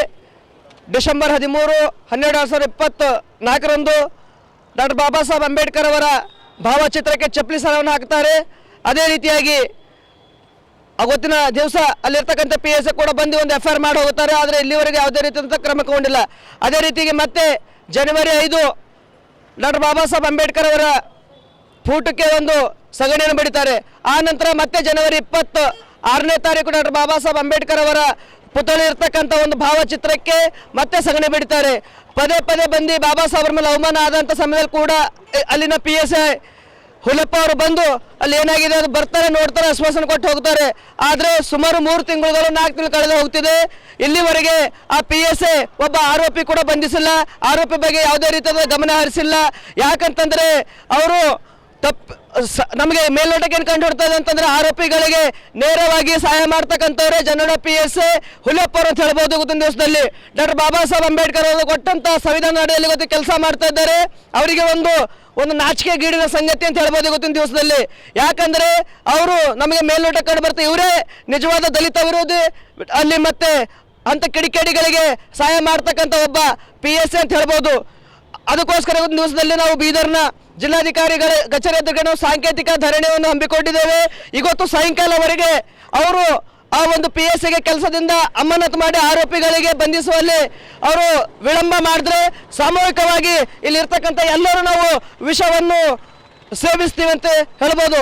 S12: ಡಿಸೆಂಬರ್ 13, 12, 2024ರಂದು ಡಾಕ್ಟರ್ ಬಾಬಾ ಸಾಹೇಬ್ ಅಂಬೇಡ್ಕರ್ ಅವರ ಭಾವಚಿತ್ರಕ್ಕೆ ಚಪ್ಪಲಿ ಸರವನ್ನು ಹಾಕ್ತಾರೆ. ಅದೇ ರೀತಿಯಾಗಿ ಅವತ್ತಿನ ದಿವಸ ಅಲ್ಲಿರ್ತಕ್ಕಂಥ PSI ಕೂಡ ಬಂದು ಒಂದು FIR ಮಾಡಿ ಹೋಗುತ್ತಾರೆ. ಆದರೆ ಇಲ್ಲಿವರೆಗೆ ಯಾವುದೇ ರೀತಿಯಾದಂಥ ಕ್ರಮ ತಗೊಂಡಿಲ್ಲ. ಅದೇ ರೀತಿಗೆ ಮತ್ತೆ ಜನವರಿ 5 ಡಾಕ್ಟರ್ ಬಾಬಾ ಸಾಹೇಬ್ ಅಂಬೇಡ್ಕರ್ ಅವರ ಫೋಟೋಕ್ಕೆ ಒಂದು ಸಗಣಿಯನ್ನು ಬಡಿತಾರೆ. ಆ ನಂತರ ಮತ್ತೆ ಜನವರಿ 26ನೇ ತಾರೀಕು ಡಾಕ್ಟರ್ ಬಾಬಾ ಸಾಹೇಬ್ ಅಂಬೇಡ್ಕರ್ ಅವರ ಪುತ್ಥಳಿ ಇರ್ತಕ್ಕಂಥ ಒಂದು ಭಾವಚಿತ್ರಕ್ಕೆ ಮತ್ತೆ ಸಗಣಿ ಬಿಡ್ತಾರೆ. ಪದೇ ಬಂದು ಬಾಬಾ ಸಾಹೇಬ್ರ ಮೇಲೆ ಅವಮಾನ ಆದಂಥ ಸಮಯದಲ್ಲಿ ಕೂಡ ಅಲ್ಲಿನ PSI ಹುಲಿಯಪ್ಪ ಅವರು ಬಂದು ಅಲ್ಲಿ ಏನಾಗಿದೆ ಅದು ಬರ್ತಾರೆ, ನೋಡ್ತಾರೆ, ಆಶ್ವಾಸನೆ ಕೊಟ್ಟು ಹೋಗ್ತಾರೆ. ಆದರೆ ಸುಮಾರು 3 ತಿಂಗಳು 4 ತಿಂಗಳು ಕಳೆದು ಹೋಗ್ತಿದೆ. ಇಲ್ಲಿವರೆಗೆ ಆ PSI ಒಬ್ಬ ಆರೋಪಿ ಕೂಡ ಬಂಧಿಸಿಲ್ಲ. ಆರೋಪಿ ಬಗ್ಗೆ ಯಾವುದೇ ರೀತಿಯಾದ ಗಮನ ಹರಿಸಿಲ್ಲ. ಯಾಕಂತಂದರೆ ಅವರು ನಮಗೆ ಮೇಲ್ನೋಟಕ್ಕೆ ಏನು ಕಂಡು ಹೊಡ್ತಾ ಇದೆ ಅಂತಂದ್ರೆ ಆರೋಪಿಗಳಿಗೆ ನೇರವಾಗಿ ಸಹಾಯ ಮಾಡ್ತಕ್ಕಂಥವ್ರೆ ಜನರ PSI ಹುಲಿಯಪ್ಪ ಅವರು ಅಂತ ಹೇಳ್ಬೋದು. ಇವತ್ತಿನ ದಿವಸದಲ್ಲಿ ಡಾಕ್ಟರ್ ಬಾಬಾ ಸಾಹೇಬ್ ಅಂಬೇಡ್ಕರ್ ಅವರು ಕೊಟ್ಟಂತ ಸಂವಿಧಾನ ಅಡಿಯಲ್ಲಿ ಇವತ್ತು ಕೆಲಸ ಮಾಡ್ತಾ ಇದ್ದಾರೆ. ಅವರಿಗೆ ಒಂದು ನಾಚಿಕೆ ಗೀಡಿನ ಸಂಗತಿ ಅಂತ ಹೇಳ್ಬೋದು ಇವತ್ತಿನ ದಿವಸದಲ್ಲಿ. ಯಾಕಂದ್ರೆ ಅವರು ನಮಗೆ ಮೇಲ್ನೋಟ ಕಂಡು ಬರ್ತಾರೆ ಇವರೇ ನಿಜವಾದ ದಲಿತ ವಿರೋಧಿ, ಅಲ್ಲಿ ಮತ್ತೆ ಅಂತ ಕಿಡಿಕೇಡಿಗಳಿಗೆ ಸಹಾಯ ಮಾಡ್ತಕ್ಕಂಥ ಒಬ್ಬ PSI ಅಂತ ಹೇಳ್ಬೋದು. ಅದಕ್ಕೋಸ್ಕರ ಇವತ್ತಿನ ದಿವಸದಲ್ಲಿ ನಾವು ಬೀದರ್ನ ಜಿಲ್ಲಾಧಿಕಾರಿಗಳ ಕಚೇರಿ ಎದುರುಗಡೆ ನಾವು ಸಾಂಕೇತಿಕ ಧರಣಿಯನ್ನು ಹಮ್ಮಿಕೊಂಡಿದ್ದೇವೆ. ಇವತ್ತು ಸಾಯಂಕಾಲವರೆಗೆ ಅವರು ಆ ಒಂದು PSIಗೆ ಕೆಲಸದಿಂದ ಅಮಾನತು ಮಾಡಿ ಆರೋಪಿಗಳಿಗೆ ಬಂಧಿಸುವಲ್ಲಿ ಅವರು ವಿಳಂಬ ಮಾಡಿದ್ರೆ ಸಾಮೂಹಿಕವಾಗಿ ಇಲ್ಲಿರ್ತಕ್ಕಂಥ ಎಲ್ಲರೂ ನಾವು ವಿಷವನ್ನು ಸೇವಿಸ್ತೀವಿ ಅಂತ ಹೇಳ್ಬೋದು.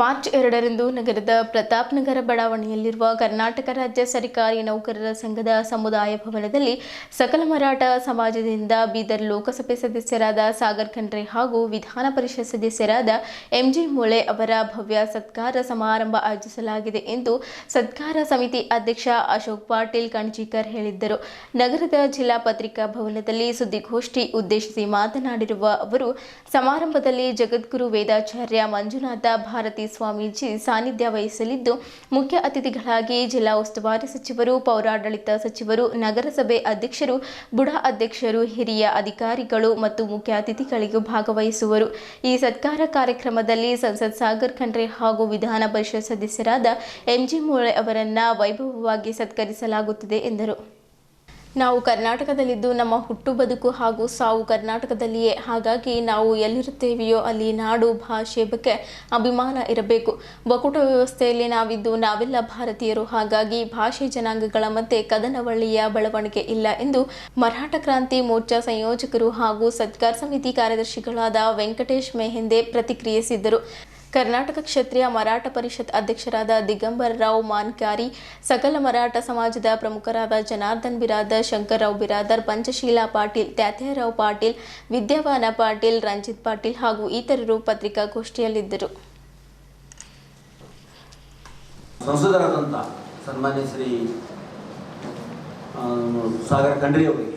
S1: ಮಾರ್ಚ್ 2ರಂದು ನಗರದ ಪ್ರತಾಪ್ ನಗರ ಬಡಾವಣೆಯಲ್ಲಿರುವ ಕರ್ನಾಟಕ ರಾಜ್ಯ ಸರ್ಕಾರಿ ನೌಕರರ ಸಂಘದ ಸಮುದಾಯ ಭವನದಲ್ಲಿ ಸಕಲ ಮರಾಠ ಸಮಾಜದಿಂದ ಬೀದರ್ ಲೋಕಸಭೆ ಸದಸ್ಯರಾದ ಸಾಗರ್ ಖಂಡ್ರೆ ಹಾಗೂ ವಿಧಾನ ಪರಿಷತ್ ಸದಸ್ಯರಾದ MG ಮೂಳೆ ಅವರ ಭವ್ಯ ಸತ್ಕಾರ ಸಮಾರಂಭ ಆಯೋಜಿಸಲಾಗಿದೆ ಎಂದು ಸತ್ಕಾರ ಸಮಿತಿ ಅಧ್ಯಕ್ಷ ಅಶೋಕ್ ಪಾಟೀಲ್ ಕಣಜಿಕರ್ ಹೇಳಿದ್ದರು. ನಗರದ ಜಿಲ್ಲಾ ಪತ್ರಿಕಾ ಭವನದಲ್ಲಿ ಸುದ್ದಿಗೋಷ್ಠಿ ಉದ್ದೇಶಿಸಿ ಮಾತನಾಡಿರುವ ಅವರು, ಸಮಾರಂಭದಲ್ಲಿ ಜಗದ್ಗುರು ವೇದಾಚಾರ್ಯ ಮಂಜುನಾಥ ಭಾರತಿ ಸ್ವಾಮೀಜಿ ಸಾನ್ನಿಧ್ಯ ವಹಿಸಲಿದ್ದು, ಮುಖ್ಯ ಅತಿಥಿಗಳಾಗಿ ಜಿಲ್ಲಾ ಉಸ್ತುವಾರಿ ಸಚಿವರು, ಪೌರಾಡಳಿತ ಸಚಿವರು, ನಗರಸಭೆ ಅಧ್ಯಕ್ಷರು, ಬುಡಾ ಅಧ್ಯಕ್ಷರು, ಹಿರಿಯ ಅಧಿಕಾರಿಗಳು ಮತ್ತು ಮುಖ್ಯ ಅತಿಥಿಗಳಿಗೂ ಭಾಗವಹಿಸುವರು. ಈ ಸತ್ಕಾರ ಕಾರ್ಯಕ್ರಮದಲ್ಲಿ ಸಂಸದ್ ಸಾಗರ್ ಖಂಡ್ರೆ ಹಾಗೂ ವಿಧಾನ ಪರಿಷತ್ ಸದಸ್ಯರಾದ MG ಮೂಳೆ ಅವರನ್ನ ವೈಭವವಾಗಿ ಸತ್ಕರಿಸಲಾಗುತ್ತದೆ ಎಂದರು. ನಾವು ಕರ್ನಾಟಕದಲ್ಲಿದ್ದು ನಮ್ಮ ಹುಟ್ಟು ಬದುಕು ಹಾಗೂ ಸಾವು ಕರ್ನಾಟಕದಲ್ಲಿಯೇ. ಹಾಗಾಗಿ ನಾವು ಎಲ್ಲಿರುತ್ತೇವೆಯೋ ಅಲ್ಲಿ ನಾಡು ಭಾಷೆ ಬಗ್ಗೆ ಅಭಿಮಾನ ಇರಬೇಕು. ಒಕ್ಕೂಟ ವ್ಯವಸ್ಥೆಯಲ್ಲಿ ನಾವಿದ್ದು ನಾವೆಲ್ಲ ಭಾರತೀಯರು. ಹಾಗಾಗಿ ಭಾಷೆ ಜನಾಂಗಗಳ ಮಧ್ಯೆ ಕದನವಳ್ಳಿಯ ಬೆಳವಣಿಗೆ ಇಲ್ಲ ಎಂದು ಮರಾಠ ಕ್ರಾಂತಿ ಮೋರ್ಚಾ ಸಂಯೋಜಕರು ಹಾಗೂ ಸತ್ಕಾರ್ ಸಮಿತಿ ಕಾರ್ಯದರ್ಶಿಗಳಾದ ವೆಂಕಟೇಶ್ ಮೆಹೆಂದೆ ಪ್ರತಿಕ್ರಿಯಿಸಿದರು. ಕರ್ನಾಟಕ ಕ್ಷತ್ರಿಯ ಮರಾಠ ಪರಿಷತ್ ಅಧ್ಯಕ್ಷರಾದ ದಿಗಂಬರ್ ರಾವ್ ಮಾನ್ಕಾರಿ, ಸಕಲ ಮರಾಠ ಸಮಾಜದ ಪ್ರಮುಖರಾದ ಜನಾರ್ದನ್ ಬಿರಾದರ್, ಶಂಕರ್ರಾವ್ ಬಿರಾದರ್, ಪಂಚಶೀಲಾ ಪಾಟೀಲ್, ತ್ಯಾತ್ಯಾರಾವ್ ಪಾಟೀಲ್, ವಿದ್ಯಾವಾನ ಪಾಟೀಲ್, ರಂಜಿತ್ ಪಾಟೀಲ್ ಹಾಗೂ ಇತರರು ಪತ್ರಿಕಾಗೋಷ್ಠಿಯಲ್ಲಿದ್ದರು.
S14: ಸಂಸದರಾದಂಥ ಸನ್ಮಾನ್ಯ ಶ್ರೀ ಸಾಗರ್ ಖಂಡ್ರೆ ಅವರಿಗೆ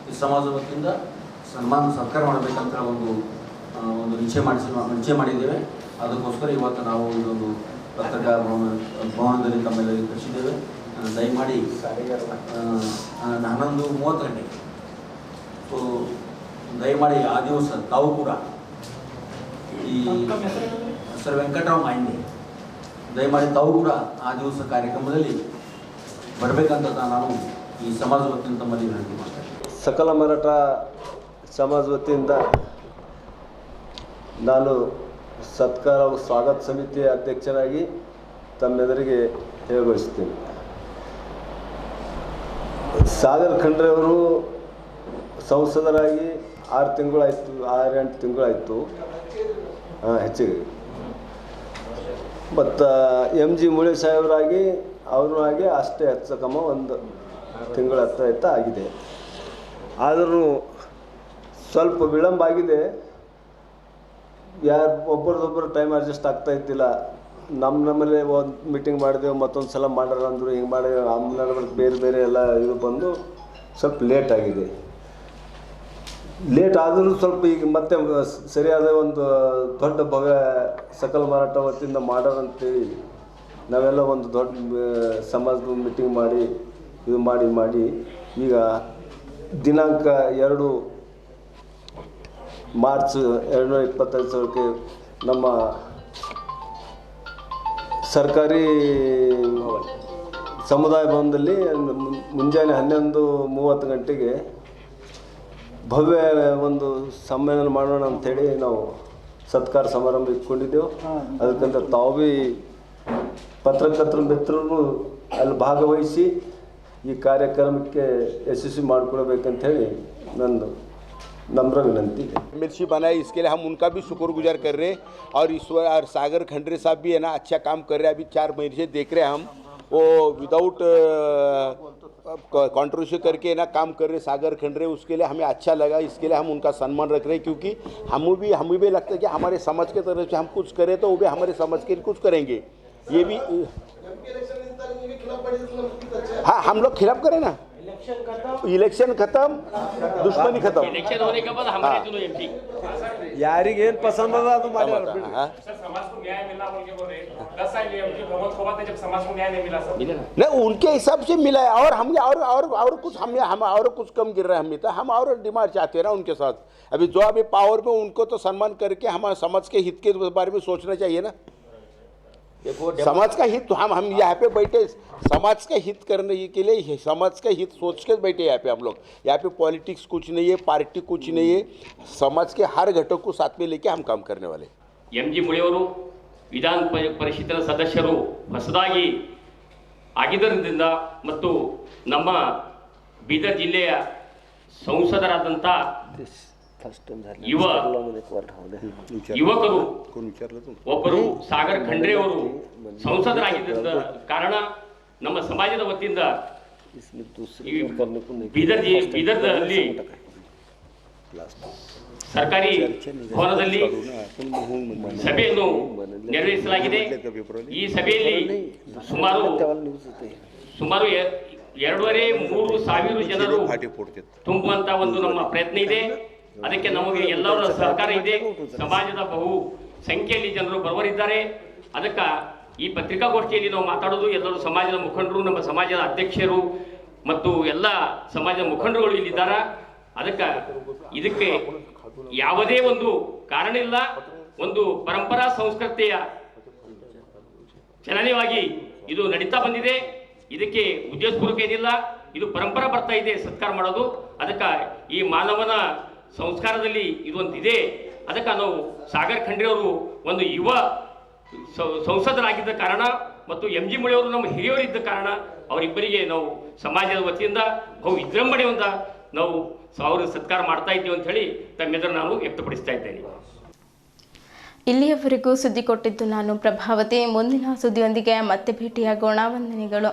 S14: ಈ ಸಮಾಜದ ವತಿಯಿಂದ ಸತ್ಕಾರ ಮಾಡಬೇಕಂತ ಒಂದು ನಿಶ್ಚಯ ಮಾಡಿದ್ದೇವೆ. ಅದಕ್ಕೋಸ್ಕರ ಇವತ್ತು ನಾವು ಇದೊಂದು ಪತ್ರಿಕಾ ಭವನದಲ್ಲಿ ತಮ್ಮೆಲ್ಲರಿಗೆ ಕಳಿಸಿದ್ದೇವೆ. ದಯಮಾಡಿ 11:30 ಗಂಟೆಗೆ ಸೊ ದಯಮಾಡಿ ಆ ದಿವಸ ತಾವು ಕೂಡ ಈ ಸರ್ ವೆಂಕಟರಾವ್ ಮಾಯಿಂದೆ ದಯಮಾಡಿ ತಾವು ಕೂಡ ಆ ದಿವಸ ಕಾರ್ಯಕ್ರಮದಲ್ಲಿ ಬರಬೇಕಂತ ನಾನು ಈ ಸಮಾಜ ವತಿಯಿಂದ ತಮ್ಮಲ್ಲಿ ವಿನಂತಿ ಮಾಡ್ತೇನೆ.
S15: ಸಕಲ ಮರಾಠ ಸಮಾಜ ವತಿಯಿಂದ ನಾನು ಸತ್ಕಾರ ಹಾಗೂ ಸ್ವಾಗತ ಸಮಿತಿಯ ಅಧ್ಯಕ್ಷರಾಗಿ ತಮ್ಮೆದುರಿಗೆ ಹೇಳಬಯಸುತ್ತೇನೆ. ಸಾಗರ್ ಖಂಡ್ರೆ ಅವರು ಸಂಸದರಾಗಿ 6 ತಿಂಗಳಾಯಿತು, 6-8 ತಿಂಗಳಾಯಿತು ಹೆಚ್ಚಿಗೆ. ಮತ್ತು MG ಮುಳೆ ಸಾಹೇಬರಾಗಿ ಅವರು ಹಾಗೆ ಅಷ್ಟೇ ಹೆಚ್ಚು ಕಮ್ಮ 1 ತಿಂಗಳ ಹತ್ತ ಆಗಿದೆ. ಆದರೂ ಸ್ವಲ್ಪ ವಿಳಂಬ ಆಗಿದೆ. ಒಬ್ಬರದೊಬ್ಬರು ಟೈಮ್ ಅಡ್ಜಸ್ಟ್ ಆಗ್ತಾ ಇದ್ದಿಲ್ಲ. ನಮ್ಮಲ್ಲೇ ಒಂದು ಮೀಟಿಂಗ್ ಮಾಡಿದೆವು, ಮತ್ತೊಂದು ಸಲ ಮಾಡೋರು ಅಂದರು, ಹಿಂಗೆ ಮಾಡಿ ಆಮೇಲೆ ಬೇರೆ ಬೇರೆ ಎಲ್ಲ ಇದು ಬಂದು ಸ್ವಲ್ಪ ಲೇಟ್ ಆಗಿದೆ. ಲೇಟ್ ಆದರೂ ಸ್ವಲ್ಪ ಈಗ ಮತ್ತೆ ಸರಿಯಾದ ಒಂದು ದೊಡ್ಡ ಭವ್ಯ ಸಕಲ ಮಾರಾಟ ವತಿಯಿಂದ ಮಾಡೋರಂತೇಳಿ ನಾವೆಲ್ಲ ಒಂದು ದೊಡ್ಡ ಸಮಾಜದ ಮೀಟಿಂಗ್ ಮಾಡಿ ಇದು ಮಾಡಿ ಈಗ ದಿನಾಂಕ 2 ಮಾರ್ಚ್ 2025 ನಮ್ಮ ಸರ್ಕಾರಿ ಸಮುದಾಯ ಭವನದಲ್ಲಿ ಮುಂಜಾನೆ 11:30 ಗಂಟೆಗೆ ಭವ್ಯ ಒಂದು ಸಮ್ಮೇಳನ ಮಾಡೋಣ ಅಂಥೇಳಿ ನಾವು ಸತ್ಕಾರ ಸಮಾರಂಭ ಇಟ್ಕೊಂಡಿದ್ದೆವು. ಅದಕ್ಕಂತ ತಾವು ಭೀ ಪತ್ರಕರ್ತರ ಮಿತ್ರರು ಅಲ್ಲಿ ಭಾಗವಹಿಸಿ ಈ ಕಾರ್ಯಕ್ರಮಕ್ಕೆ ಯಶಸ್ವಿ ಮಾಡಿಕೊಡ್ಬೇಕಂತ ಹೇಳಿ ನಂದು नम्र विनंती है।
S16: मिर्ची बनाई, इसके लिए हम उनका भी शुक्रगुजार कर रहे हैं। और ईश्वर और सागर खंडरे साहब भी है ना अच्छा काम कर रहे हैं। अभी 4 महीने से देख रहे हैं हम, वो विदाउट कंट्रीब्यूशन करके ना काम कर रहे सागर खंडरे, उसके लिए हमें अच्छा लगा। इसके लिए हम उनका सम्मान रख रहे हैं, क्योंकि हमें भी लगता है कि हमारे समाज के तरफ से हम कुछ करें तो वो भी हमारे समाज के लिए कुछ करेंगे। ये भी हाँ, हम लोग खिलाफ करें ना, इलेक्शन खत्म, दुश्मनी खत्म।
S17: इलेक्शन होने के बाद हमारे दोनों एमपी
S15: ಯಾರಿಗೆ ಏನು ಪಸಂದ ಅದ ಅದು ಮಾಡಿ
S17: सर, समाज को न्याय मिला बोल के बोल रहे 10 साल एमपी बहुत खोबा थे जब समाज को न्याय नहीं मिला सर।
S16: नहीं, उनके हिसाब से मिला है। और हम और कुछ हम और कुछ कम गिर रहे हैं। हम तो हम और डिमांड चाहते हैं ना उनके साथ। अभी जो अभी पावर में उनको तो सम्मान करके हमारे समाज के हित के बारे में सोचना चाहिए ना। समाज का हित हम यहाँ पे बैठे समाज का हित करने के लिए, समाज का हित सोच के बैठे यहाँ पे हम लोग। यहाँ पे पॉलिटिक्स कुछ नहीं है, पार्टी कुछ नहीं है, समाज के हर घटक को साथ में लेके हम काम करने वाले।
S17: MG ಮುಳೆಯವರು ವಿಧಾನ ಪರಿಷತ್ತಿನ ಸದಸ್ಯರು ಹೊಸದಾಗಿ ಆಗಿದ್ದರಿಂದ ಮತ್ತು ನಮ್ಮ ಬೀದರ್ ಜಿಲ್ಲೆಯ ಸಂಸದರಾದಂಥ ಯುವಕರು ಒಬ್ಬರು ಸಾಗರ್ ಖಂಡ್ರೆ ಅವರು ಸಂಸದರಾಗಿದ್ದ ಕಾರಣ ನಮ್ಮ ಸಮಾಜದ ವತಿಯಿಂದ ಬೀದರ್ದಲ್ಲಿ ಸರ್ಕಾರಿ ಭವನದಲ್ಲಿ ಸಭೆಯನ್ನು ನೆರವೇರಿಸಲಾಗಿದೆ. ಈ ಸಭೆಯಲ್ಲಿ ಸುಮಾರು 2.5-3 ಸಾವಿರ ಜನರು ತುಂಬುವಂತ ಒಂದು ನಮ್ಮ ಪ್ರಯತ್ನ ಇದೆ. ಅದಕ್ಕೆ ನಮಗೆ ಎಲ್ಲರ ಸಹಕಾರ ಇದೆ. ಸಮಾಜದ ಬಹು ಸಂಖ್ಯೆಯಲ್ಲಿ ಜನರು ಬರುವರಿದ್ದಾರೆ. ಅದಕ್ಕೆ ಈ ಪತ್ರಿಕಾಗೋಷ್ಠಿಯಲ್ಲಿ ನಾವು ಮಾತಾಡೋದು ಎಲ್ಲರೂ ಸಮಾಜದ ಮುಖಂಡರು, ನಮ್ಮ ಸಮಾಜದ ಅಧ್ಯಕ್ಷರು ಮತ್ತು ಎಲ್ಲ ಸಮಾಜದ ಮುಖಂಡರುಗಳು ಇಲ್ಲಿದ್ದಾರೆ. ಇದಕ್ಕೆ ಯಾವುದೇ ಒಂದು ಕಾರಣ ಇಲ್ಲ. ಒಂದು ಪರಂಪರಾ ಸಂಸ್ಕೃತಿಯ ಚಲನೆಯಾಗಿ ಇದು ನಡೀತಾ ಬಂದಿದೆ. ಇದಕ್ಕೆ ಉದ್ದೇಶಪೂರ್ವಕ ಏನಿಲ್ಲ, ಇದು ಪರಂಪರಾ ಬರ್ತಾ ಇದೆ ಸತ್ಕಾರ ಮಾಡೋದು. ಅದಕ್ಕೆ ಈ ಮಾನವನ ಸಂಸ್ಕಾರದಲ್ಲಿ ಇದೊಂದಿದೆ. ಅದಕ್ಕೆ ನಾವು ಸಾಗರ್ ಖಂಡ್ರೆ ಅವರು ಒಂದು ಯುವ ಸಂಸದರಾಗಿದ್ದ ಕಾರಣ ಮತ್ತು MG ಮುಳೆಯವರು ನಮ್ಮ ಹಿರಿಯರಿದ್ದ ಕಾರಣ ಅವರಿಬ್ಬರಿಗೆ ನಾವು ಸಮಾಜದ ವತಿಯಿಂದ ಬಹು ವಿಜೃಂಭಣೆಯಿಂದ ನಾವು ಅವರು ಸತ್ಕಾರ ಮಾಡ್ತಾ ಇದ್ದೀವಿ ಅಂತ ಹೇಳಿ ತಮ್ಮೆದುರು ನಾನು ವ್ಯಕ್ತಪಡಿಸ್ತಾ ಇದ್ದೇನೆ.
S1: ಇಲ್ಲಿಯವರೆಗೂ ಸುದ್ದಿ ಕೊಟ್ಟಿದ್ದು ನಾನು ಪ್ರಭಾವತಿ. ಮುಂದಿನ ಸುದ್ದಿಯೊಂದಿಗೆ ಮತ್ತೆ ಭೇಟಿಯಾಗೋಣ. ವಂದನೆಗಳು.